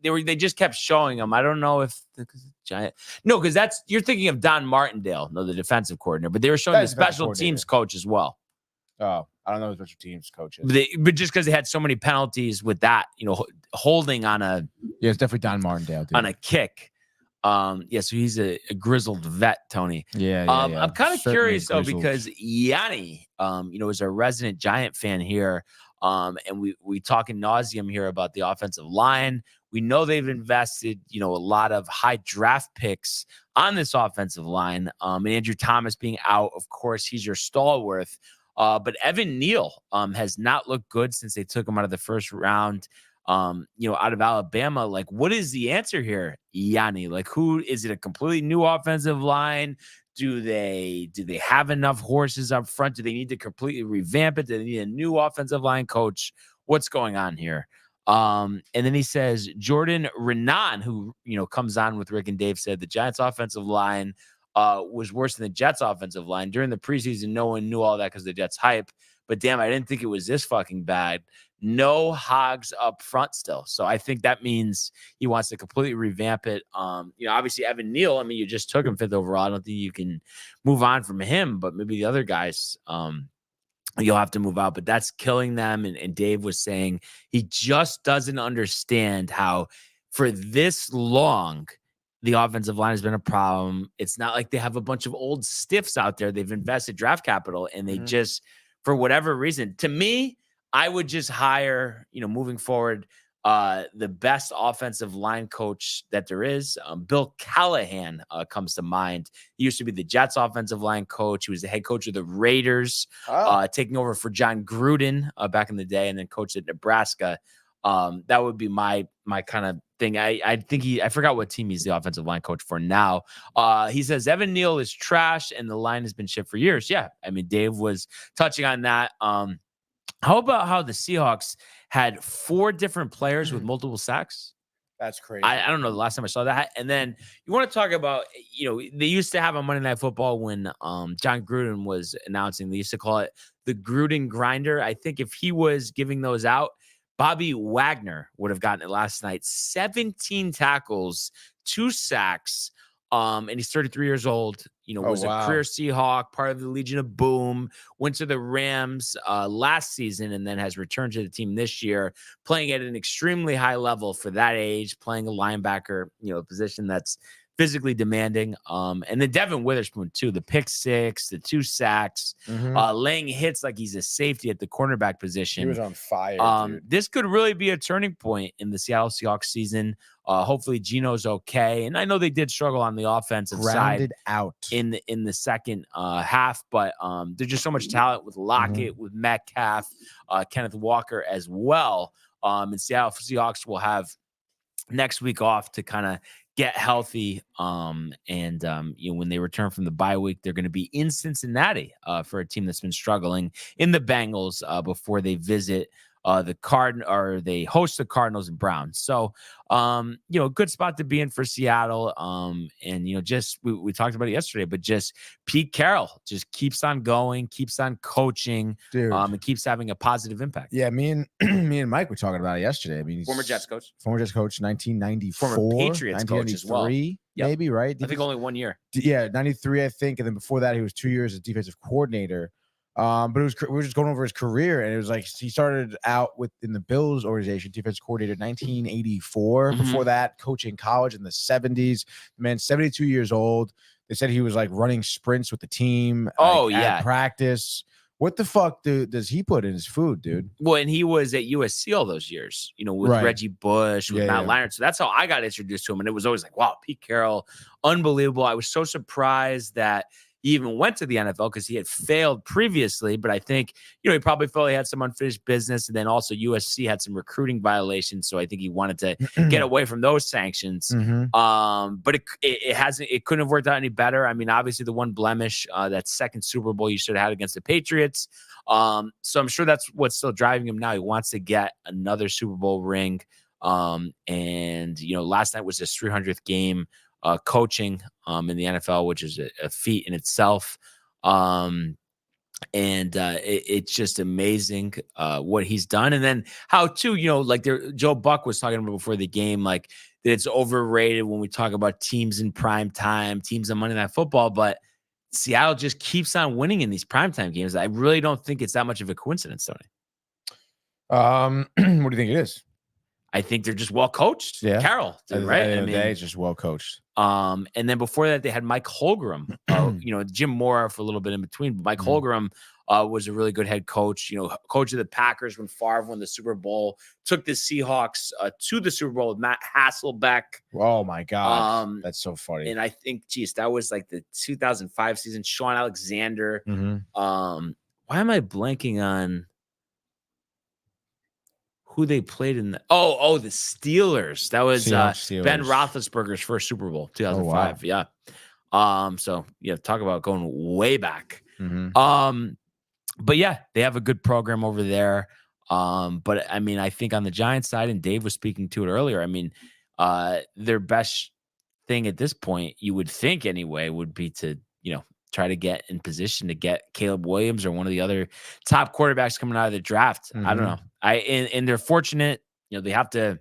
They just kept showing him. I don't know if the Giant. No, because you're thinking of Don Martindale, the defensive coordinator. But they were showing the special teams coach as well. Oh, I don't know who the special teams coach is. But just because they had so many penalties with that, holding on a it's definitely Don Martindale on a kick. So he's a grizzled vet, Tony. Yeah. I'm kind of curious though because Yanni, is a resident Giant fan here. And we talk in nauseum here about the offensive line. We know they've invested, a lot of high draft picks on this offensive line. And Andrew Thomas being out, of course, he's your stalwart. But Evan Neal has not looked good since they took him out of the first round. Out of Alabama. What is the answer here, Yanni? Who is it? A completely new offensive line? Do they have enough horses up front? Do they need to completely revamp it? Do they need a new offensive line coach? What's going on here? And then he says Jordan Renan, who comes on with Rick and Dave, said the Giants offensive line was worse than the Jets offensive line. During the preseason, no one knew all that because the Jets hype. But damn, I didn't think it was this fucking bad. No hogs up front still. So I think that means he wants to completely revamp it. Obviously Evan Neal, I mean, you just took him 5th overall. I don't think you can move on from him, but maybe the other guys, you'll have to move out, but that's killing them. And Dave was saying he just doesn't understand how for this long, the offensive line has been a problem. It's not like they have a bunch of old stiffs out there. They've invested draft capital and they just, for whatever reason, to me, I would just hire, moving forward, the best offensive line coach that there is. Bill Callahan comes to mind. He used to be the Jets offensive line coach. He was the head coach of the Raiders, taking over for John Gruden back in the day, and then coached at Nebraska. That would be my kind of thing. I think I forgot what team he's the offensive line coach for now. He says Evan Neal is trash and the line has been shit for years. Yeah. I mean, Dave was touching on that. How about how the Seahawks had 4 different players with multiple sacks? That's crazy. I don't know the last time I saw that. And then you want to talk about, they used to have on Monday Night Football when John Gruden was announcing, they used to call it the Gruden grinder. I think if he was giving those out, Bobby Wagner would have gotten it last night. 17 tackles, 2 sacks. And he's 33 years old, was a career Seahawk, part of the Legion of Boom, went to the Rams last season and then has returned to the team this year, playing at an extremely high level for that age, playing a linebacker, a position that's physically demanding. And then Devin Witherspoon too, the pick 6, the 2 sacks, laying hits like he's a safety at the cornerback position. He was on fire. Dude. This could really be a turning point in the Seattle Seahawks season. Hopefully Geno's okay. And I know they did struggle on the offensive side out in the second half, but there's just so much talent with Lockett, with Metcalf, Kenneth Walker as well. And Seattle Seahawks will have next week off to kind of get healthy. When they return from the bye week, they're going to be in Cincinnati for a team that's been struggling in the Bengals before they visit they host the Cardinals and Browns. So, a good spot to be in for Seattle. We talked about it yesterday, but just Pete Carroll just keeps on going, keeps on coaching, and keeps having a positive impact. Yeah. Me and Mike were talking about it yesterday. I mean, former Jets coach, 1994, former Patriots coach as well. Maybe, right? I think only 1 year. Yeah. 93, I think. And then before that, he was 2 years as defensive coordinator. But we were just going over his career, and it was like he started out in the Bills organization, defense coordinator, 1984. Before that, coaching college in the 70s. Man, 72 years old. They said he was like running sprints with the team. At practice. What the fuck does he put in his food, dude? Well, and he was at USC all those years, with Reggie Bush, with Matt Leinart. So that's how I got introduced to him. And it was always like, wow, Pete Carroll, unbelievable. I was so surprised that he even went to the NFL because he had failed previously. But I think, he probably felt he had some unfinished business. And then also USC had some recruiting violations. So I think he wanted to get away from those sanctions. But it couldn't have worked out any better. I mean, obviously the one blemish, that second Super Bowl you should have had against the Patriots. So I'm sure that's what's still driving him now. He wants to get another Super Bowl ring. Last night was his 300th game coaching in the NFL, which is a feat in itself. It's just amazing what he's done. And then how too, Joe Buck was talking about before the game, like that it's overrated when we talk about teams in prime time, teams on Monday Night Football, but Seattle just keeps on winning in these primetime games. I really don't think it's that much of a coincidence, Tony. What do you think it is? I think they're just well coached. Yeah. Carroll, right? It's just well coached. And then before that, they had Mike Holmgren, Jim Mora for a little bit in between. But Mike Holmgren was a really good head coach, coach of the Packers when Favre won the Super Bowl, took the Seahawks to the Super Bowl with Matt Hasselbeck. Oh, my God. That's so funny. And I think, that was like the 2005 season. Sean Alexander. Why am I blanking on who they played in the Steelers. That was Steelers. Ben Roethlisberger's first Super Bowl, 2005. Oh, wow. Yeah. Talk about going way back. But yeah, they have a good program over there. But I mean, I think on the Giants side, and Dave was speaking to it earlier, I mean, their best thing at this point, you would think anyway, would be to, try to get in position to get Caleb Williams or one of the other top quarterbacks coming out of the draft. I don't know. And they're fortunate, they have to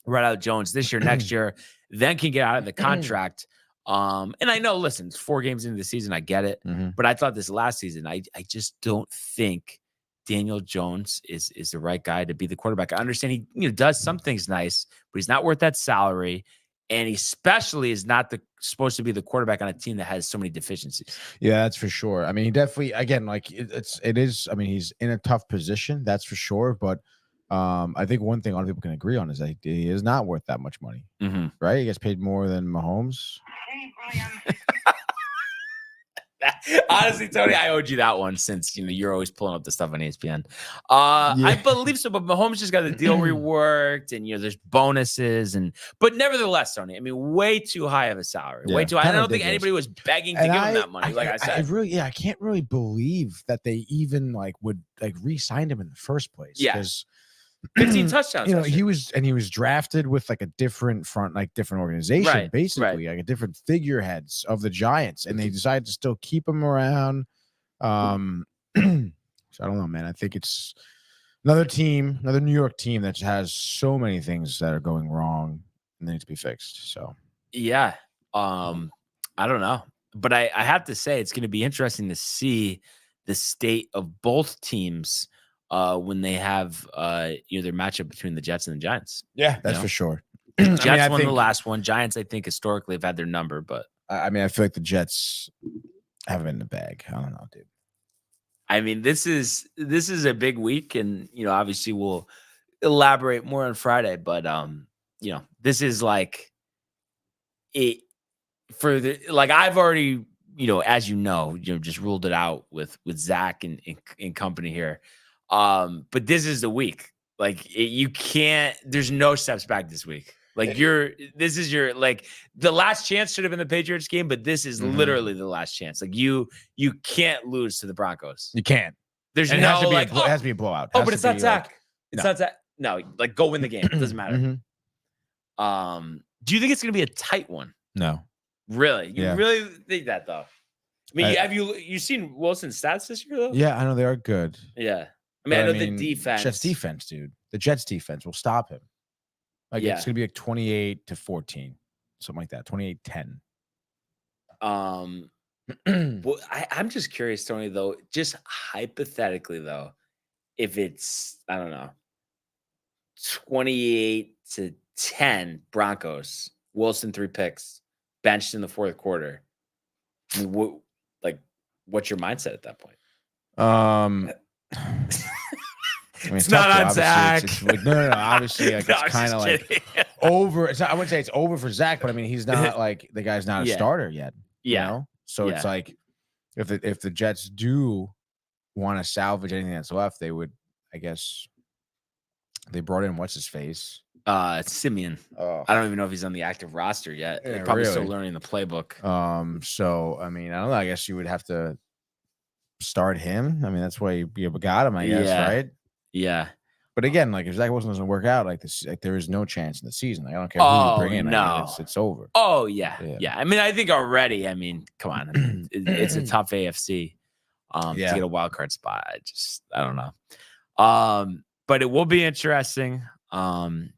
write out Jones this year, next year, then can get out of the contract. And I know, listen, it's 4 games into the season. I get it. But I thought this last season, I just don't think Daniel Jones is the right guy to be the quarterback. I understand he does some things nice, but he's not worth that salary. And he especially is not supposed to be the quarterback on a team that has so many deficiencies. Yeah, that's for sure. I mean, he definitely, again, like it is. I mean, he's in a tough position, that's for sure. But I think one thing a lot of people can agree on is that he is not worth that much money, right? He gets paid more than Mahomes. Honestly, Tony, I owed you that one since you're always pulling up the stuff on ESPN. I believe so, but Mahomes just got the deal reworked, and there's bonuses, but nevertheless, Tony, I mean, way too high of a salary, way too high. I don't think anybody was begging to give him that money. Like I said, I can't really believe that they even would re-signed him in the first place. Yeah. 15 touchdowns. He was drafted with a different different organization, basically, like a different figureheads of the Giants, and they decided to still keep him around. So I don't know, man. I think it's another New York team that has so many things that are going wrong and they need to be fixed. So yeah, I don't know, but I have to say it's going to be interesting to see the state of both teams. When they have their matchup between the Jets and the Giants. Yeah, that's for sure. Jets won the last one. Giants, I think, historically have had their number, but I feel like the Jets have it in the bag. I don't know, dude. I mean, this is a big week, and obviously we'll elaborate more on Friday, but this is it for the I've already as just ruled it out with Zach and company here. But this is the week. You can't. There's no steps back this week. This is your the last chance should have been the Patriots game, but this is literally the last chance. You can't lose to the Broncos. You can't. There's it has to be a blowout. Oh, but it's not Zach. It's not Zach. No, go win the game. It doesn't matter. Do you think it's gonna be a tight one? No. Really? You really think that though? I mean, have you seen Wilson's stats this year though? Yeah, I know they are good. Yeah. I mean, I know the defense. Jets defense, dude. The Jets defense will stop him. It's going to be 28-14, something like that. 28-10. Well, I'm just curious, Tony, though, just hypothetically, though, if it's, I don't know, 28-10 Broncos, Wilson 3 picks, benched in the fourth quarter. What's your mindset at that point? It's not on Zach. No. Obviously, it's kind of over. It's not, I wouldn't say it's over for Zach, but I mean, he's not the guy's not a starter yet. Yeah. So it's if the Jets do want to salvage anything that's left, they would, I guess. They brought in what's his face. Simeon. I don't even know if he's on the active roster yet. Yeah, They're probably still learning the playbook. So I mean, I don't know. I guess you would have to start him. I mean, that's why you got him, I guess, right? Yeah. But again, if Zach Wilson doesn't work out, there is no chance in the season. I don't care who you bring in. No. I mean, it's over. Oh yeah. I mean, I think already. I mean, come on, it's a tough AFC to get a wild card spot. I don't know. But it will be interesting. And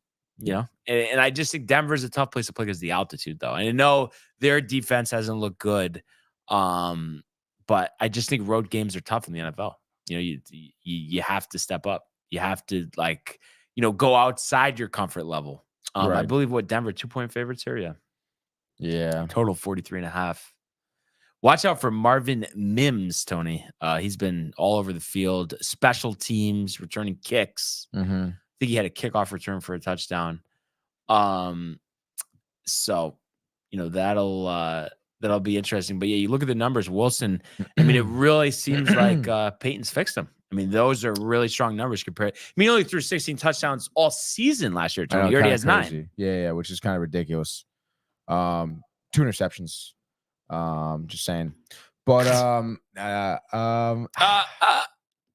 I just think Denver's a tough place to play because of the altitude, though. And I know their defense hasn't looked good. But I just think road games are tough in the NFL. You have to step up. You have to go outside your comfort level. I believe Denver 2-point favorites here. Yeah. Total 43.5. Watch out for Marvin Mims, Tony. He's been all over the field, special teams, returning kicks. I think he had a kickoff return for a touchdown. So, that'll be interesting. But yeah, you look at the numbers, Wilson. I mean, it really seems like Peyton's fixed him. I mean, those are really strong numbers compared. I mean, he only threw 16 touchdowns all season last year, Tony. He already has crazy. 9. Yeah, which is kind of ridiculous. 2 interceptions. Just saying. But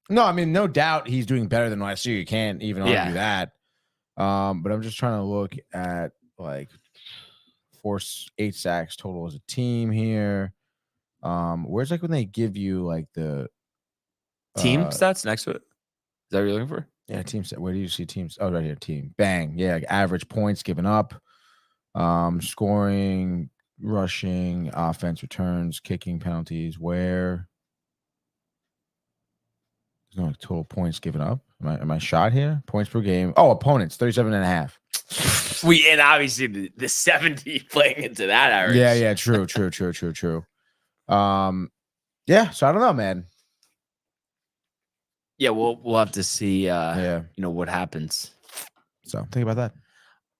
no, I mean, no doubt he's doing better than last year. You can't even argue that. But I'm just trying to look at 8 sacks total as a team here. Where's like when they give you like the team stats next to it? Is that what you're looking for? Yeah, team set. Where do you see teams? Oh, right here, team. Bang. Yeah, like average points given up, scoring, rushing, offense, returns, kicking, penalties. Where there's no like, total points given up. Am I shot here? Points per game. Oh, opponents 37.5. And obviously the 70 playing into that average. Yeah. True. Yeah. So I don't know, man. Yeah, we'll have to see. What happens. So think about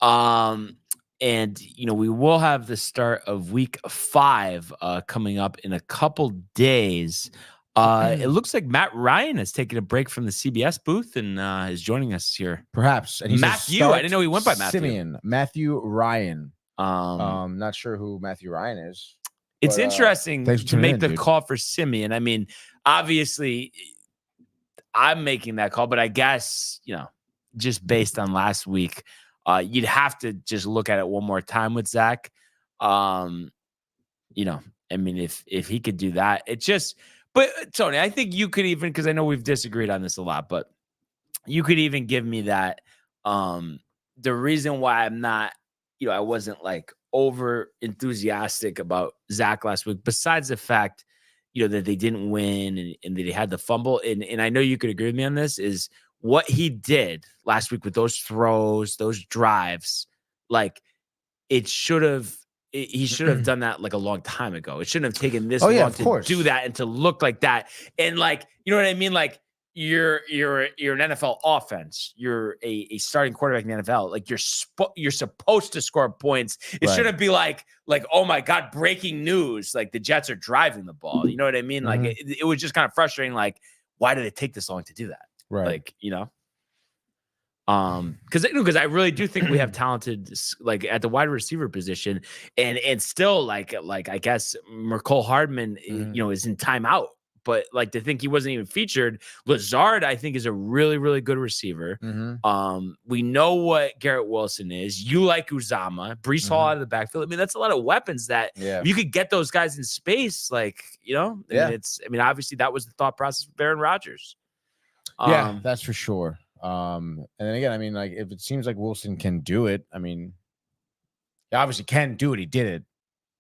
that. And we will have the start of week 5 coming up in a couple days. It looks like Matt Ryan has taken a break from the CBS booth and is joining us here. Perhaps. And Matthew. I didn't know he went by Matthew. Simeon. Matthew Ryan. Not sure who Matthew Ryan is. It's interesting to make the call for Simeon. I mean, obviously, I'm making that call, but I guess, just based on last week, you'd have to just look at it one more time with Zach. I mean, if he could do that, but Tony, I think you could even, because I know we've disagreed on this a lot, but you could even give me that. The reason why I'm not, I wasn't like over enthusiastic about Zach last week, besides the fact, that they didn't win and that he had the fumble. And I know you could agree with me on this, is what he did last week with those throws, those drives, like he should have done that like a long time ago. It shouldn't have taken this long to do that and to look like that. And like, you know what I mean? Like you're an NFL offense. You're a starting quarterback in the NFL. Like you're supposed to score points. It shouldn't be like, oh my God, breaking news. Like the Jets are driving the ball. You know what I mean? Like it was just kind of frustrating. Like, why did it take this long to do that? Right. Like, because I really do think we have talented, like at the wide receiver position, and still like I guess Mecole Hardman, is in timeout. But like to think he wasn't even featured. Lazard, I think, is a really, really good receiver. We know what Garrett Wilson is. You like Uzama, Breece Hall out of the backfield. I mean, that's a lot of weapons that if you could get those guys in space, like, I mean, obviously that was the thought process with Aaron Rodgers. Yeah, that's for sure. And then again, I mean, like if it seems like Wilson can do it, I mean, he obviously can do it. He did it.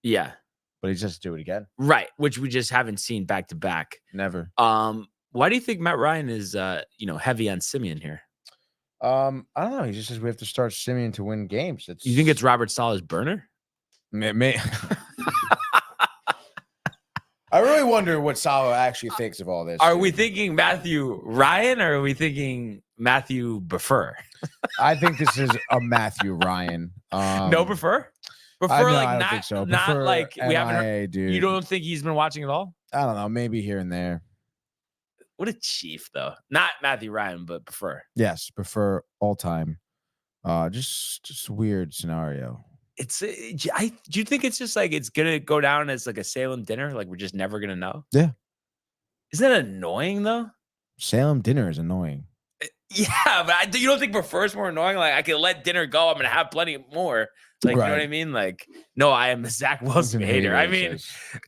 Yeah. But he just do it again. Right. Which we just haven't seen back to back. Never. Why do you think Matt Ryan is, heavy on Simeon here? I don't know. He just says we have to start Simeon to win games. You think it's Robert Saleh's burner? May I really wonder what Saleh actually thinks of all this. Are we thinking Matthew Ryan or are we thinking Matthew Buffer? I think this is a Matthew Ryan. No Buffer? Before, I don't think so. Not Before like we haven't heard. Dude. You don't think he's been watching at all? I don't know. Maybe here and there. What a chief, though. Not Matthew Ryan, but prefer. Yes, prefer all time. Just weird scenario. Do you think it's just like it's gonna go down as like a Salem dinner? Like we're just never gonna know? Yeah. Isn't that annoying though? Salem dinner is annoying. Yeah, but you don't think prefer is more annoying? Like I can let dinner go. I'm gonna have plenty more. Like, you know what I mean? Like, no, I am a Zach Wilson hater. I mean,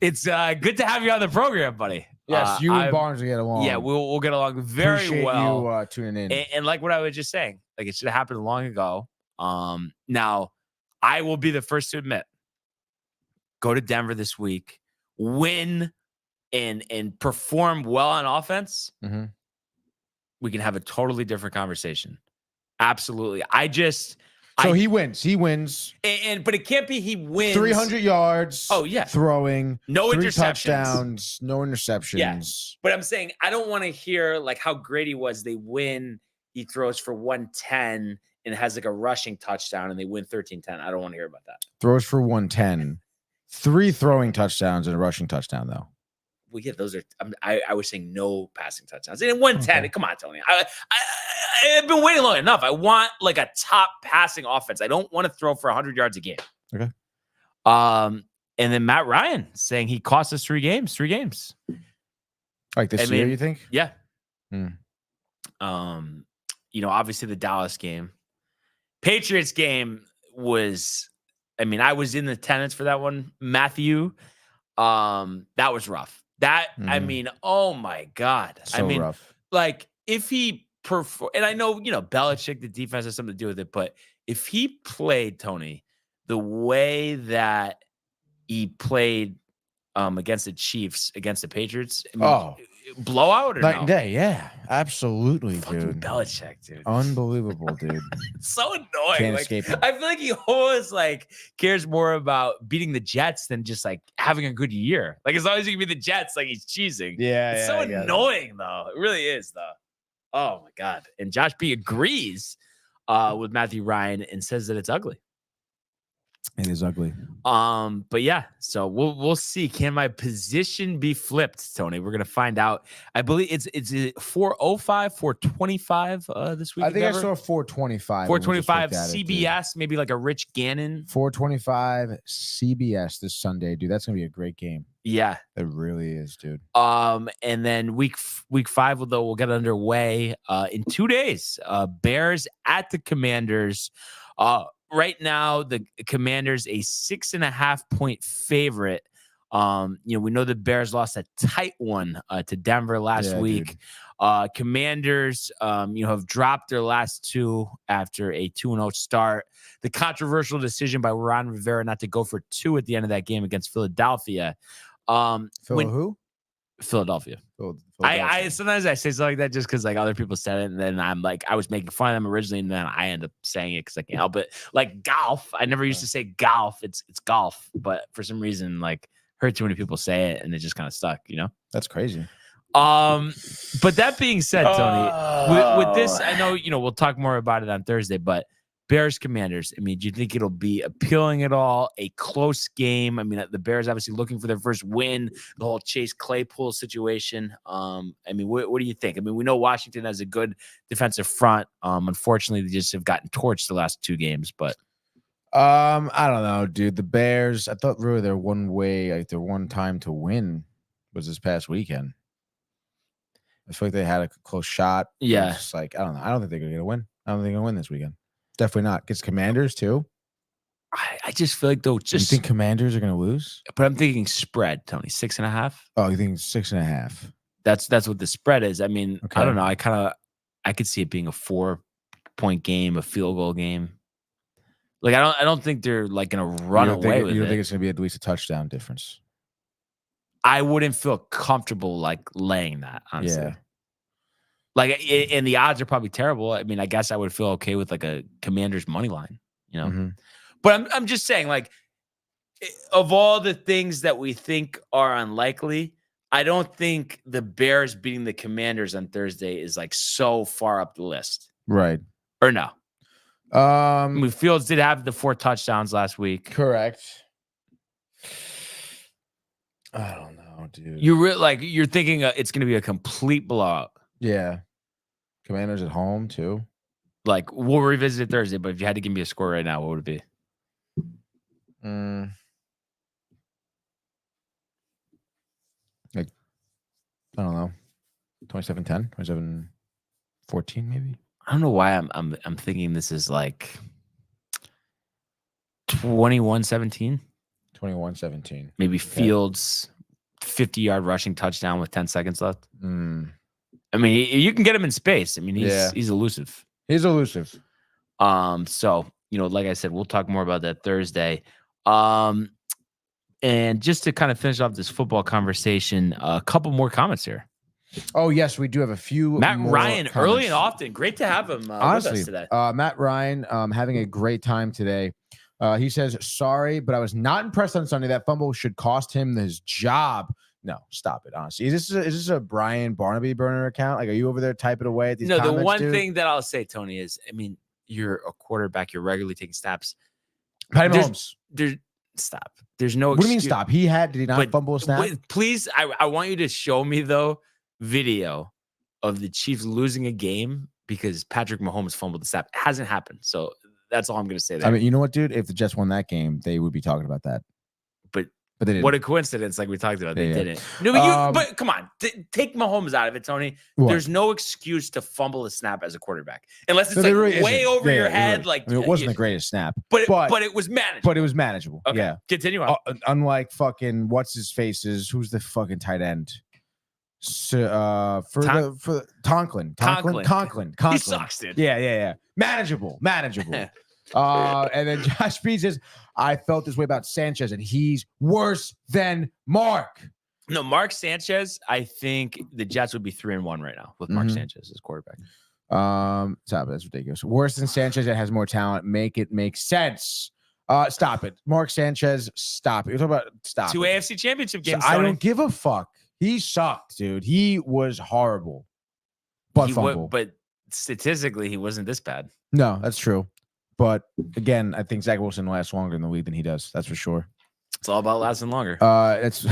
it's good to have you on the program, buddy. Yes, you and Barnes will get along. Yeah, we'll get along very Appreciate well. You tuning in. And like what I was just saying, like it should have happened long ago. Now, I will be the first to admit, go to Denver this week, win, and perform well on offense. Mm-hmm. We can have a totally different conversation. Absolutely. He wins. He wins. But it can't be he wins 300 yards. Oh, yeah. Throwing. No 3 interceptions. touchdowns. No interceptions. Yeah. But I'm saying I don't want to hear like how great he was. They win. He throws for 110 and has like a rushing touchdown and they win 13-10. I don't want to hear about that. Throws for 110. 3 throwing touchdowns and a rushing touchdown, though. Well, yeah, those are. I was saying no passing touchdowns. And 110. Okay. Come on, Tony. I've been waiting long enough. I want like a top passing offense. I don't want to throw for 100 yards a game. Okay. And then Matt Ryan saying he cost us 3 games. 3 games. Like this year, you think? Yeah. Obviously the Dallas game, Patriots game was I mean, I was in attendance for that one, Matthew. That was rough. I mean, oh my God. So rough. Like if he and I know, Belichick, the defense has something to do with it, but if he played, Tony, the way that he played against the Chiefs, against the Patriots, I mean, blowout or night and no? day, yeah, absolutely, Fucking dude. Belichick, dude. Unbelievable, dude. So annoying. Can't Like, escape him. I feel like he always cares more about beating the Jets than just having a good year. Like as long as you can beat the Jets, he's cheesing. It's so annoying though. It really is though. Oh my God. And Josh B agrees with Matthew Ryan and says that it's ugly. It is ugly. But yeah, so we'll see. Can my position be flipped, Tony? We're gonna find out. I believe it's 405, 425 this week. I think I saw 425. 425 CBS, maybe like a Rich Gannon. 425 CBS this Sunday, dude. That's gonna be a great game. Yeah, it really is, dude. And then week 5, though, we'll get underway in 2 days. Bears at the Commanders. Right now, the Commanders a 6.5-point favorite. We know the Bears lost a tight one to Denver last week. Commanders, have dropped their last 2 after a 2-0 start. The controversial decision by Ron Rivera not to go for 2 at the end of that game against Philadelphia. Who? Philadelphia. I sometimes I say something like that just because other people said it, and then I'm I was making fun of them originally, and then I end up saying it because I can't help it. Like golf, I never used to say golf. It's golf, but for some reason, heard too many people say it, and it just kind of stuck. That's crazy. But that being said, Tony, with this, I know we'll talk more about it on Thursday, but Bears Commanders. I mean, do you think it'll be appealing at all? A close game. I mean, the Bears obviously looking for their first win. The whole Chase Claypool situation. I mean, what do you think? I mean, we know Washington has a good defensive front. Unfortunately, they just have gotten torched the last 2 games. But I don't know, dude. The Bears. I thought really their one time to win was this past weekend. I feel like they had a close shot. Yeah, it's I don't know. I don't think they're gonna get a win. I don't think they're gonna win this weekend. Definitely not. Against Commanders too. I just feel like though. You think Commanders are going to lose? But I'm thinking spread, Tony, 6.5. Oh, you think 6.5? That's what the spread is. I mean, okay. I don't know. I could see it being a 4-point game, a field goal game. I don't think they're going to run away with it. You don't think it's going to be at least a touchdown difference? I wouldn't feel comfortable laying that, honestly. Yeah. And the odds are probably terrible. I mean, I guess I would feel okay with a Commanders money line, Mm-hmm. But I'm just saying, of all the things that we think are unlikely, I don't think the Bears beating the Commanders on Thursday is so far up the list. Right. Or no? I mean, Fields did have the 4 touchdowns last week. Correct. I don't know, dude. You're thinking it's going to be a complete blowout. Yeah. Commanders at home too. We'll revisit it Thursday, but if you had to give me a score right now, what would it be? I don't know. 27-10, 27-14 maybe. I don't know why I'm thinking this is 21-17. 21-17. Maybe Fields 50-yard rushing touchdown with 10 seconds left. I mean, you can get him in space. I mean, he's elusive. He's elusive. So, like I said, we'll talk more about that Thursday. And just to kind of finish off this football conversation, a couple more comments here. Oh, yes, we do have a few. Matt Ryan, comments. early and often. Great to have him honestly, with us today. Matt Ryan, having a great time today. He says, sorry, but I was not impressed on Sunday. That fumble should cost him his job. No, stop it. Honestly, is this a Brian Barnaby burner account? Are you over there typing away at these? No, comments, the one dude? thing that I'll say, Tony, is you're a quarterback. You're regularly taking snaps. Patty Mahomes. Stop. There's no. What do you mean stop? Did he not fumble a snap? Please, I want you to show me though video of the Chiefs losing a game because Patrick Mahomes fumbled the snap. It hasn't happened. So that's all I'm going to say there. I mean, you know what, dude? If the Jets won that game, they would be talking about that. But But they didn't. What a coincidence, like we talked about. They didn't. No, but come on. Take Mahomes out of it, Tony. What? There's no excuse to fumble a snap as a quarterback. Unless it's really way over your head. Really. It wasn't the greatest snap. But it was manageable. But it was manageable. Okay. Yeah. Continue on. Unlike fucking who's the fucking tight end? For Conklin. He sucks, dude. Yeah. Manageable. And then Josh B says, I felt this way about Sanchez, and he's worse than Mark. No, Mark Sanchez, I think the Jets would be 3-1 right now with Mark Sanchez as quarterback. Stop it. That's ridiculous. Worse than Sanchez that has more talent. Make it make sense. Stop it. Mark Sanchez, stop it. You're talking about stop 2 it. AFC championship games. I don't give a fuck. He sucked, dude. He was horrible. But statistically, he wasn't this bad. No, that's true. But again, I think Zach Wilson lasts longer in the league than he does. That's for sure. It's all about lasting longer. It's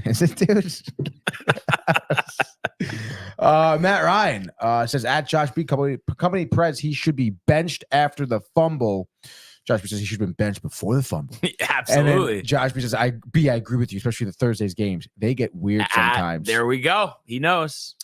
is it, dude? Matt Ryan says at Josh B company Prez, he should be benched after the fumble. Josh B says he should have been benched before the fumble. Absolutely. And Josh B says, I agree with you, especially the Thursdays games. They get weird sometimes. There we go. He knows.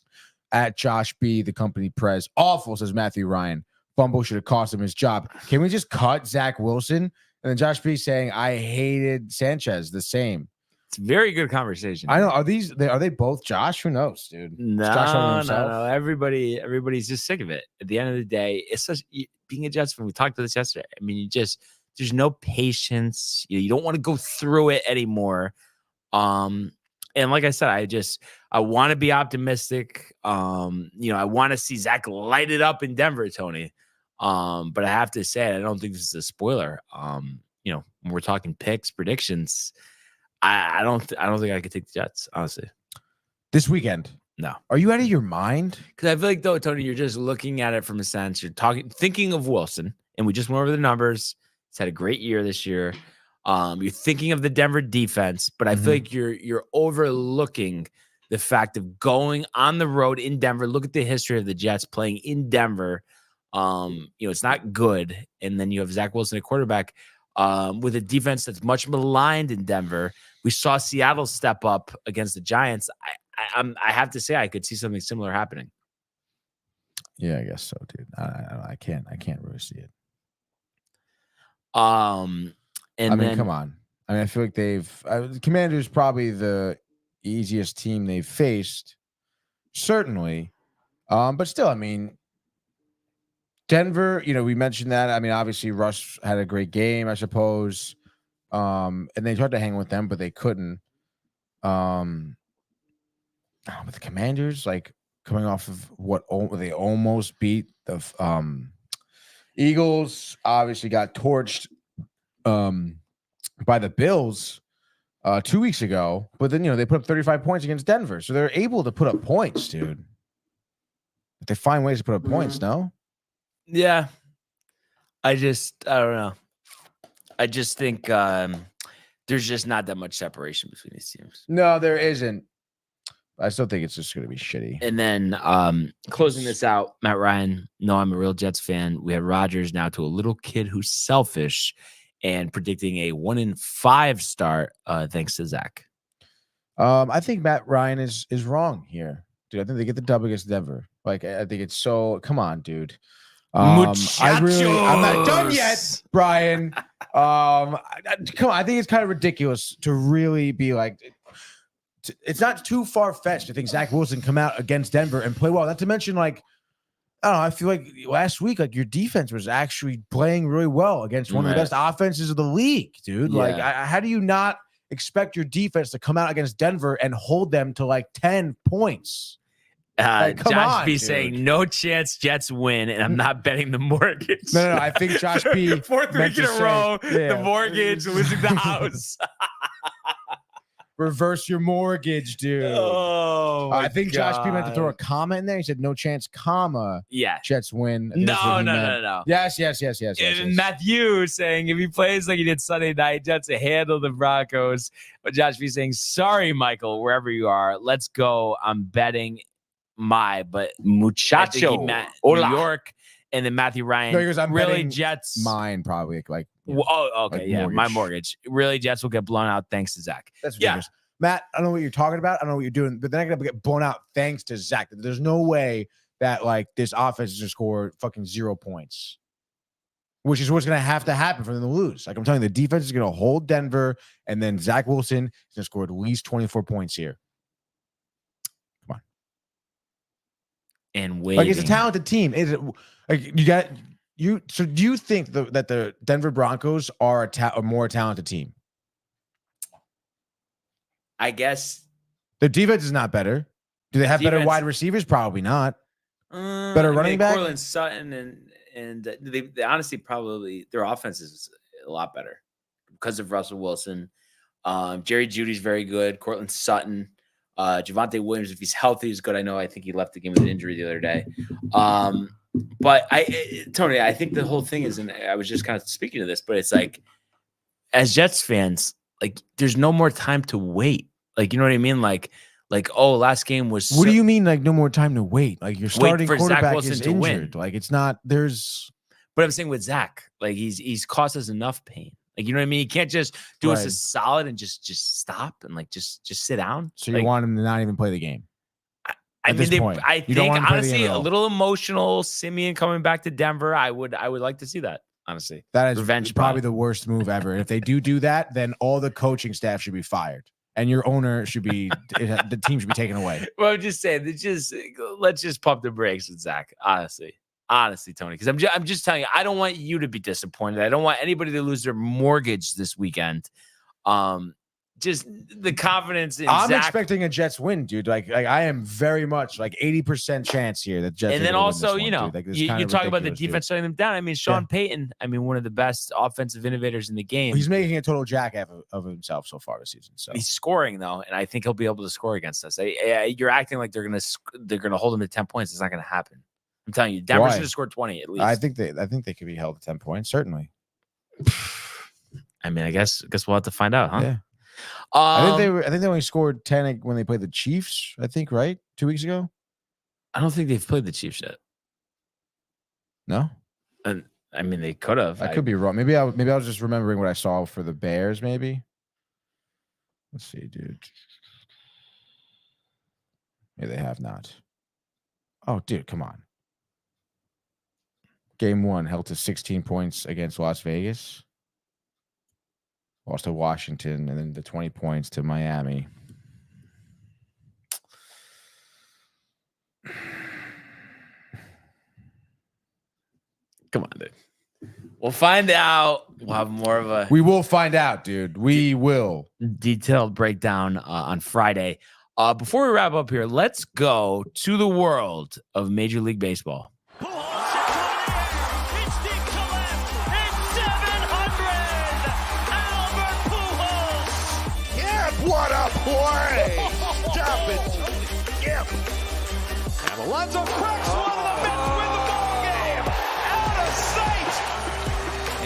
At Josh B, the company Prez. Awful, says Matthew Ryan. Fumble should have cost him his job. Can we just cut Zach Wilson? And then Josh B saying, I hated Sanchez the same. It's a very good conversation. I know. Are they both Josh? Who knows, dude? No. Everybody's just sick of it. At the end of the day, it's such being a Jets fan. We talked about this yesterday. I mean, there's no patience. You don't want to go through it anymore. And like I said, I want to be optimistic. I want to see Zach light it up in Denver, Tony. But I have to say, I don't think this is a spoiler. When we're talking picks, predictions, I don't think I could take the Jets, honestly. This weekend? No. Are you out of your mind? Because I feel like, though, Tony, you're just looking at it from a sense. You're thinking of Wilson, and we just went over the numbers. He's had a great year this year. You're thinking of the Denver defense, but I feel like you're overlooking the fact of going on the road in Denver. Look at the history of the Jets playing in Denver. It's not good. And then you have Zach Wilson, a quarterback, with a defense that's much maligned in Denver. We saw Seattle step up against the Giants. I have to say I could see something similar happening. Yeah, I guess so, dude. I can't really see it. Come on. I feel like the Commanders probably the easiest team they've faced, certainly. But still, Denver, we mentioned that. Obviously Russ had a great game, I suppose. And they tried to hang with them, but they couldn't. But the Commanders, coming off of what they almost beat the Eagles, obviously got torched by the Bills 2 weeks ago, but then they put up 35 points against Denver, so they're able to put up points, dude. If they find ways to put up points, no? Yeah, I don't know. I just think there's just not that much separation between these teams. No, there isn't. I still think it's just going to be shitty. And then closing this out, Matt Ryan, no, I'm a real Jets fan. We have Rodgers now to a little kid who's selfish and predicting a 1-5 start thanks to Zach. I think Matt Ryan is wrong here. Dude, I think they get the dub against Denver. I think it's so – come on, dude. I'm not done yet, Brian. Come on. I think it's kind of ridiculous to really be it's not too far-fetched to think Zach Wilson come out against Denver and play well. Not to mention, I don't know, I feel like last week, your defense was actually playing really well against one of the best offenses of the league, dude. Yeah. How do you not expect your defense to come out against Denver and hold them to 10 points? Josh B saying no chance Jets win, and I'm not betting the mortgage. No. I think Josh B. Fourth week in a row, the mortgage, losing the house. Reverse your mortgage, dude. Oh, I think Josh B meant to throw a comma in there. He said no chance, comma. Yeah. Jets win. No. Yes. And Matthew saying if he plays like he did Sunday night, Jets will handle the Broncos. But Josh B saying, sorry, Michael, wherever you are. Let's go. I'm betting but muchacho. New York and then Matthew Ryan. No, because I'm really betting Jets. Mine probably like. Oh, okay, like yeah, mortgage. my mortgage. Really, Jets will get blown out thanks to Zach. That's ridiculous. Matt, I don't know what you're talking about. I don't know what you're doing, but they're not gonna get blown out thanks to Zach. There's no way that like this offense is gonna score fucking 0 points, which is what's gonna have to happen for them to lose. Like I'm telling you, the defense is gonna hold Denver, and then Zach Wilson is gonna score at least 24 points here. Come on, and waiting. like it's a talented team. Is it like you got you? So do you think that the Denver Broncos are a more talented team? I guess their defense is not better. Do they have better wide receivers? Probably not. Better running back. Cortland Sutton and they honestly probably their offense is a lot better because of Russell Wilson. Jerry Jeudy's very good. Cortland Sutton, Javonte Williams, if he's healthy, is good. I think he left the game with an injury the other day. But Tony, I think the whole thing is, and I was just kind of speaking to this, but it's like as Jets fans, like there's no more time to wait. Like, you know what I mean? Like, oh, last game was. What do you mean? Like, no more time to wait? Like, your starting quarterback is injured. Win. Like, it's not. There's. But I'm saying with Zach, like he's caused us enough pain. Like, you know what I mean? You can't just do us a solid and just stop and like just sit down. So you want him to not even play the game? I think honestly a little emotional. Simeon coming back to Denver. I would like to see that. Honestly, that is revenge. Probably the worst move ever. And if they do that, then all the coaching staff should be fired. And your owner should be the team should be taken away. Well, I'm just saying, let's just pump the brakes with Zach. Honestly, Tony, because I'm just telling you, I don't want you to be disappointed. I don't want anybody to lose their mortgage this weekend. Just the confidence in I'm Zach. expecting a Jets win, dude. Like I am very much like 80% chance here that Jets. And then also, you know, like, you talk about the defense shutting them down. I mean, Sean Payton, one of the best offensive innovators in the game. He's making a total jackass of himself so far this season. So he's scoring though, and I think he'll be able to score against us. You're acting like they're gonna hold him to 10 points. It's not gonna happen. I'm telling you, Denver should have scored 20 at least. I think they could be held to 10 points. Certainly. I guess we'll have to find out, huh? Yeah. I think they only scored 10 when they played the Chiefs. I think, right? 2 weeks ago. I don't think they've played the Chiefs yet. No. And they could have. I could be wrong. Maybe I was just remembering what I saw for the Bears. Maybe. Let's see, dude. Maybe they have not. Oh, dude, come on. Game 1 held to 16 points against Las Vegas. Lost to Washington, and then the 20 points to Miami. Come on, dude. We'll find out. We'll have more of a. We will find out, dude. We will. Detailed breakdown on Friday. Before we wrap up here, let's go to the world of Major League Baseball. What a play! Stop it, Yep. And Alonso cracks one of the Mets win the ball game. Out of sight.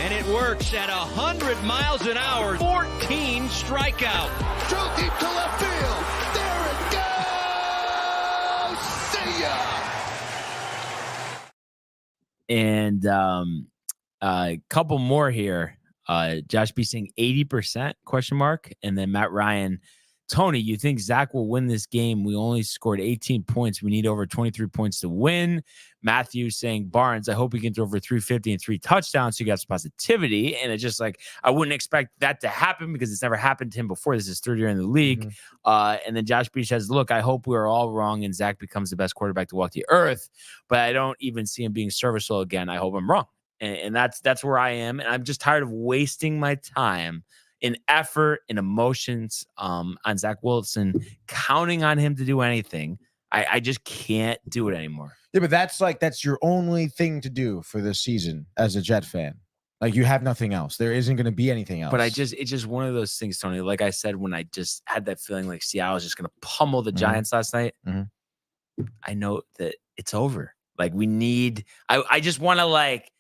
And it works at 100 miles an hour. 14 strikeout. Too deep to left field. There it goes. See ya. And a couple more here. Josh B saying 80% ? And then Matt Ryan, Tony, you think Zach will win this game? We only scored 18 points. We need over 23 points to win. Matthew saying Barnes, I hope he can throw over 350 and 3 touchdowns. So you got some positivity. And it's just like, I wouldn't expect that to happen because it's never happened to him before. This is his 3rd year in the league. And then Josh B says, look, I hope we're all wrong and Zach becomes the best quarterback to walk the earth, but I don't even see him being serviceable again. I hope I'm wrong. And that's where I am. And I'm just tired of wasting my time in effort and emotions on Zach Wilson, counting on him to do anything. I just can't do it anymore. Yeah, but that's your only thing to do for this season as a Jet fan. Like, you have nothing else. There isn't going to be anything else. But it's just one of those things, Tony. Like I said, when I just had that feeling like Seattle was just going to pummel the Giants last night, I know that it's over. Like, I just want to like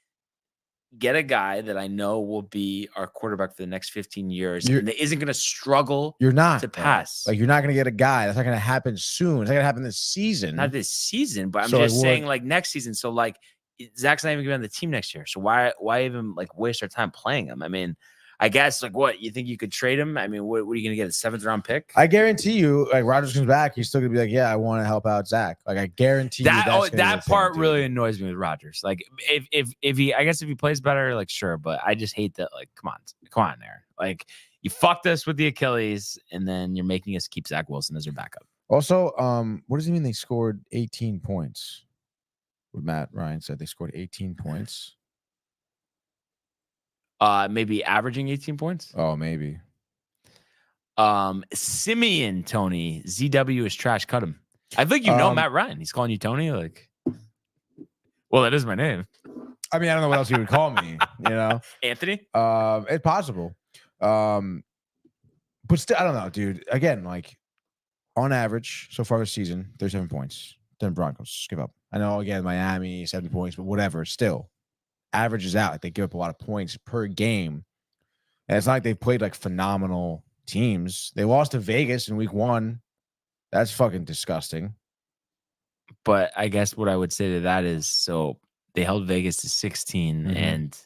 get a guy that I know will be our quarterback for the next 15 years and that isn't going to struggle to pass. Like, you're not going to get a guy. That's not going to happen soon. It's not going to happen this season. Not this season, but I'm just saying like next season. So like Zach's not even going to be on the team next year. So why even like waste our time playing him? I mean, I guess like what you think you could trade him? I mean, what are you going to get, a 7th round pick? I guarantee you, like Rodgers comes back, he's still gonna be like, yeah, I want to help out Zach. Like I guarantee you that part really annoys me with Rodgers. Like if he, I guess if he plays better, like sure, but I just hate that. Like come on, Aaron. Like you fucked us with the Achilles, and then you're making us keep Zach Wilson as our backup. Also, what does it mean they scored 18 points? What Matt Ryan said they scored 18 points. Maybe averaging 18 points. Oh, maybe. Simeon Tony ZW is trash. Cut him. I think Matt Ryan. He's calling you Tony. Like, well, that is my name. I mean, I don't know what else he would call me. You know, Anthony. It's possible. But still, I don't know, dude. Again, like on average, so far this season, 37 points. Then Broncos just give up. I know again, Miami 7 points, but whatever. Still, averages out. Like they give up a lot of points per game, and it's not like they've played like phenomenal teams. They lost to Vegas in week 1. That's fucking disgusting. But I guess what I would say to that is, so they held Vegas to 16, and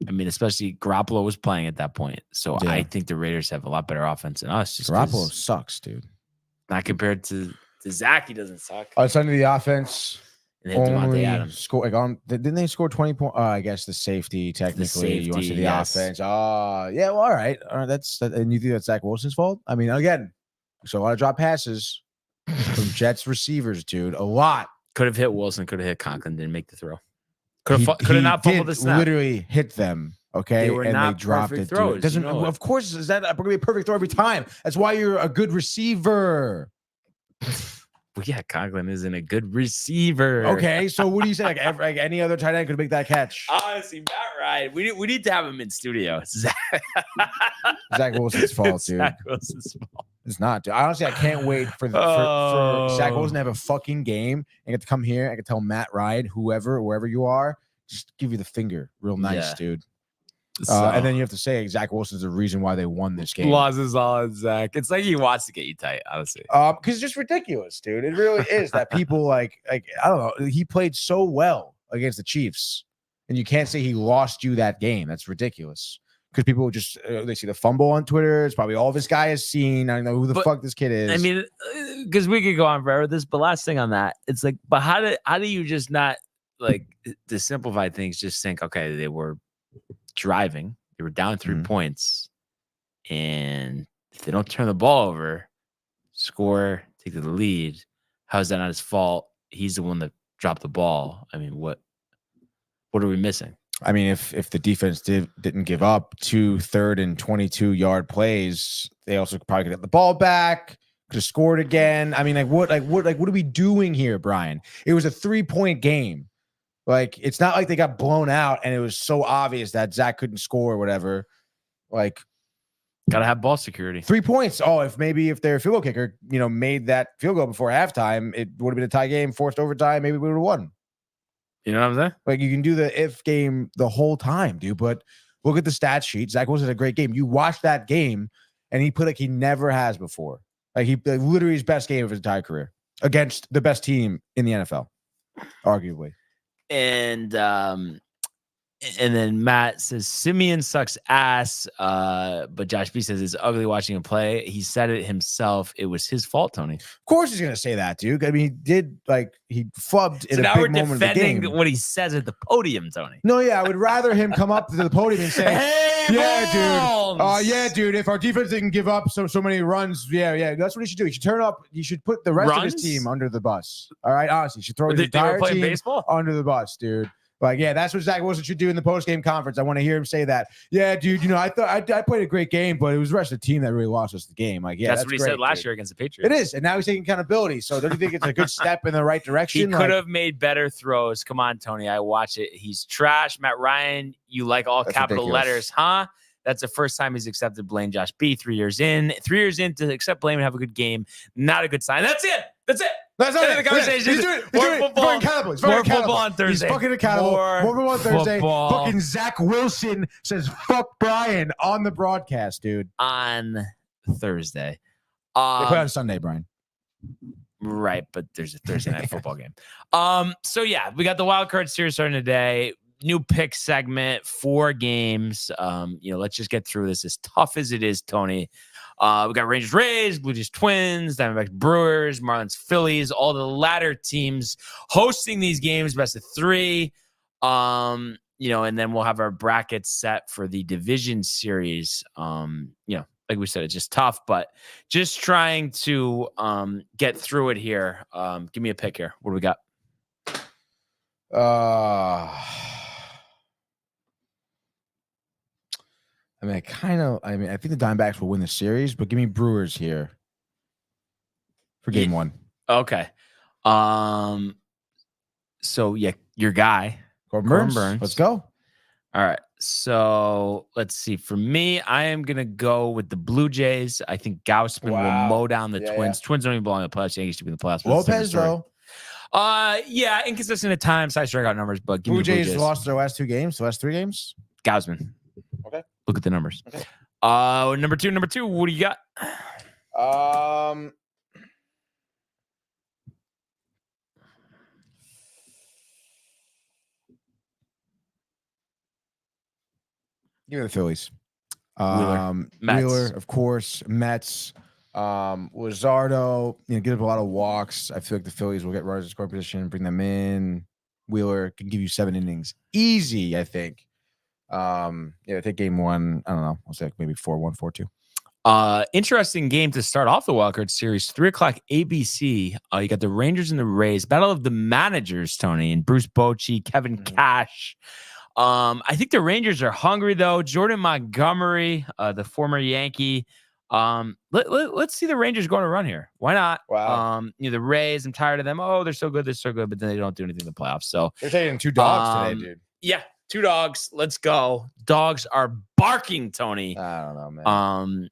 I mean, especially Garoppolo was playing at that point. So I think the Raiders have a lot better offense than us. Just Garoppolo sucks, dude. Not compared to Zach, he doesn't suck. It's under the offense. And they have Devontae Adams. Score, like didn't they score 20 points? I guess the safety, technically. You want to see the offense. Yeah, well, all right. And you think that's Zach Wilson's fault? I mean, again, so a lot of drop passes from Jets receivers, dude. A lot. Could have hit Wilson, could have hit Conklin, didn't make the throw. Could have not fumbled the snap. Literally hit them. Okay, they dropped it. Throws, doesn't. Of course, is that going to be a perfect throw every time? That's why you're a good receiver. Well, yeah, Conklin isn't a good receiver. Okay, so what do you say? Like any other tight end could make that catch? Honestly, Matt Ryan, we need to have him in studio. Zach Wilson's fault, dude. Zach Wilson's fault. It's not, dude. Honestly, I can't wait for Zach Wilson to have a fucking game and get to come here. I can tell Matt Ryan, wherever you are, just give you the finger, real nice, dude. And then you have to say Zach Wilson's the reason why they won this game. Losses on Zach. It's like he wants to get you tight, honestly. Because it's just ridiculous, dude. It really is that people like I don't know. He played so well against the Chiefs, and you can't say he lost you that game. That's ridiculous. Because people just they see the fumble on Twitter. It's probably all this guy has seen. I don't know who the fuck this kid is. I mean, because we could go on forever with this, but last thing on that, it's like, but how do you just not like to simplify things? Just think, okay, they were driving, they were down 3 points, and if they don't turn the ball over, score, take the lead, how is that not his fault? He's the one that dropped the ball. I mean, what are we missing? I mean, if the defense didn't give up 2 3rd and 22-yard plays, they also probably could get the ball back, could have scored again. I mean, what are we doing here, Brian? It was a 3-point game. Like, it's not like they got blown out and it was so obvious that Zach couldn't score or whatever. Like, gotta have ball security. 3 points. Oh, if their field goal kicker, made that field goal before halftime, it would have been a tie game, forced overtime. Maybe we would have won. You know what I'm saying? Like, you can do the if game the whole time, dude. But look at the stat sheet. Zach Wilson had a great game. You watch that game, and he put like he never has before. Like literally his best game of his entire career against the best team in the NFL, arguably. And then Matt says Simeon sucks ass, but Josh B says it's ugly watching him play. He said it himself. It was his fault, Tony. Of course he's gonna say that, dude. I mean, he flubbed in a big moment of the game. What he says at the podium, Tony. No, yeah, I would rather him come up to the podium and say, "Hey, yeah, dude. If our defense didn't give up so many runs, yeah, that's what he should do. He should turn up. You should put the rest of his team under the bus. All right, honestly, you should throw his entire team baseball under the bus, dude." Like, yeah, that's what Zach Wilson should do in the post-game conference. I want to hear him say that. Yeah, dude, I thought I played a great game, but it was the rest of the team that really lost us the game. Like, yeah, that's what he said last year against the Patriots. It is, and now he's taking accountability. So don't you think it's a good step in the right direction? He could have made better throws. Come on, Tony. I watch it. He's trash. Matt Ryan, you like all capital letters, huh? That's the first time he's accepted blame. Josh B, 3 years in. 3 years in to accept blame and have a good game. Not a good sign. That's it. That's not the conversation. He's doing football. He's more football on Thursday. He's fucking accountable. More football on Thursday. Fucking Zach Wilson says fuck Brian on the broadcast, dude. On Thursday. They play on Sunday, Brian. Right, but there's a Thursday night football game. So yeah, we got the wild card series starting today. New pick segment, 4 games. Let's just get through this as tough as it is, Tony. We got Rangers, Rays, Blue Jays, Twins, Diamondbacks, Brewers, Marlins, Phillies, all the latter teams hosting these games, best of 3. And then we'll have our brackets set for the division series. Like we said, it's just tough, but just trying to get through it here. Give me a pick here. What do we got? I think the Diamondbacks will win the series, but give me Brewers here for game 1. Okay. So yeah, your guy, Corbin Burns. Let's go. All right. So let's see. For me, I am going to go with the Blue Jays. I think Gausman will mow down the Twins. Yeah. Twins don't even belong in the playoffs. Yankees should be in the playoffs. Lopez, though. Inconsistent at times. High strikeout numbers, but give Blue me the Blue Jays. Lost their last 2 games, the last 3 games. Gausman. Okay. Look at the numbers. Okay. Number two. What do you got? Give me the Phillies. Wheeler, of course. Mets. Luzardo, give up a lot of walks. I feel like the Phillies will get runners in scoring position, bring them in. Wheeler can give you 7 innings. Easy, I think. I think game 1, I don't know. I'll say maybe 4-1, 4-2. Interesting game to start off the wildcard series. 3:00 ABC. You got the Rangers and the Rays. Battle of the managers, Tony, and Bruce Bochy, Kevin Cash. I think the Rangers are hungry, though. Jordan Montgomery, the former Yankee. Let's see the Rangers go on a run here. Why not? Wow. The Rays, I'm tired of them. Oh, they're so good, but then they don't do anything in the playoffs. So they're taking 2 dogs today, dude. Yeah, 2 dogs. Let's go. Dogs are barking, Tony. I don't know, man.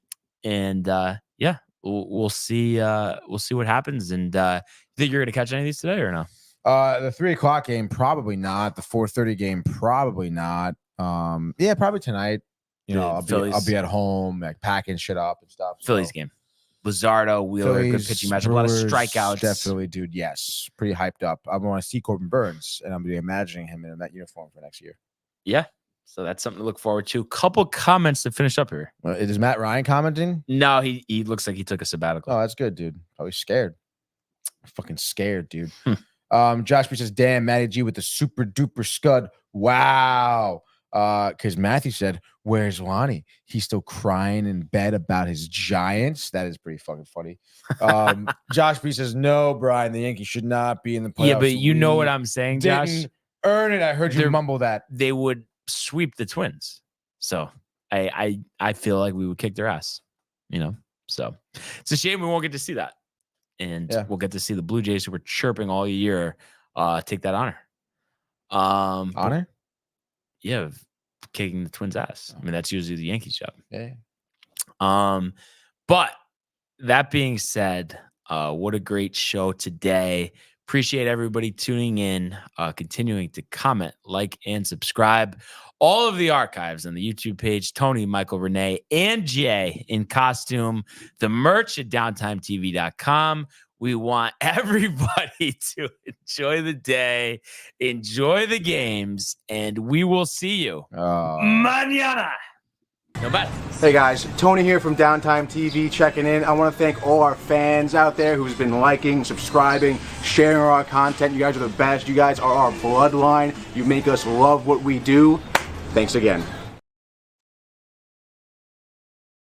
We'll see. We'll see what happens. And you think you're gonna catch any of these today or no? The 3:00 game, probably not. The 4:30 game, probably not. Probably tonight. I'll be at home, like packing shit up and stuff. Phillies game. Luzardo, Wheeler, good pitching matchup. A lot of strikeouts. Definitely, dude. Yes. Pretty hyped up. I want to see Corbin Burns, and I'm going to be imagining him in that uniform for next year. Yeah. So that's something to look forward to. Couple comments to finish up here. Is Matt Ryan commenting? No, he looks like he took a sabbatical. Oh, that's good, dude. Probably scared. Fucking scared, dude. Josh B says, damn, Matty G with the super duper scud. Wow. Because Matthew said, where's Lonnie? He's still crying in bed about his Giants. That is pretty fucking funny. Josh B says, no, Brian, the Yankees should not be in the playoffs. Yeah, but you know what I'm saying, Josh? Didn't earn it. I heard you mumble that. They would sweep the Twins. So I feel like we would kick their ass, So it's a shame we won't get to see that. And we'll get to see the Blue Jays, who were chirping all year, take that honor. Honor? Yeah, kicking the Twins' ass. I mean, that's usually the Yankees' job. Yeah. But that being said, what a great show today. Appreciate everybody tuning in, continuing to comment, like, and subscribe. All of the archives on the YouTube page, Tony, Michael, Renee, and Jay in costume. The merch at downtimetv.com. We want everybody to enjoy the day, enjoy the games, and we will see you mañana. No bad. Hey guys, Tony here from Downtime TV checking in. I want to thank all our fans out there who's been liking, subscribing, sharing our content. You guys are the best. You guys are our bloodline. You make us love what we do. Thanks again.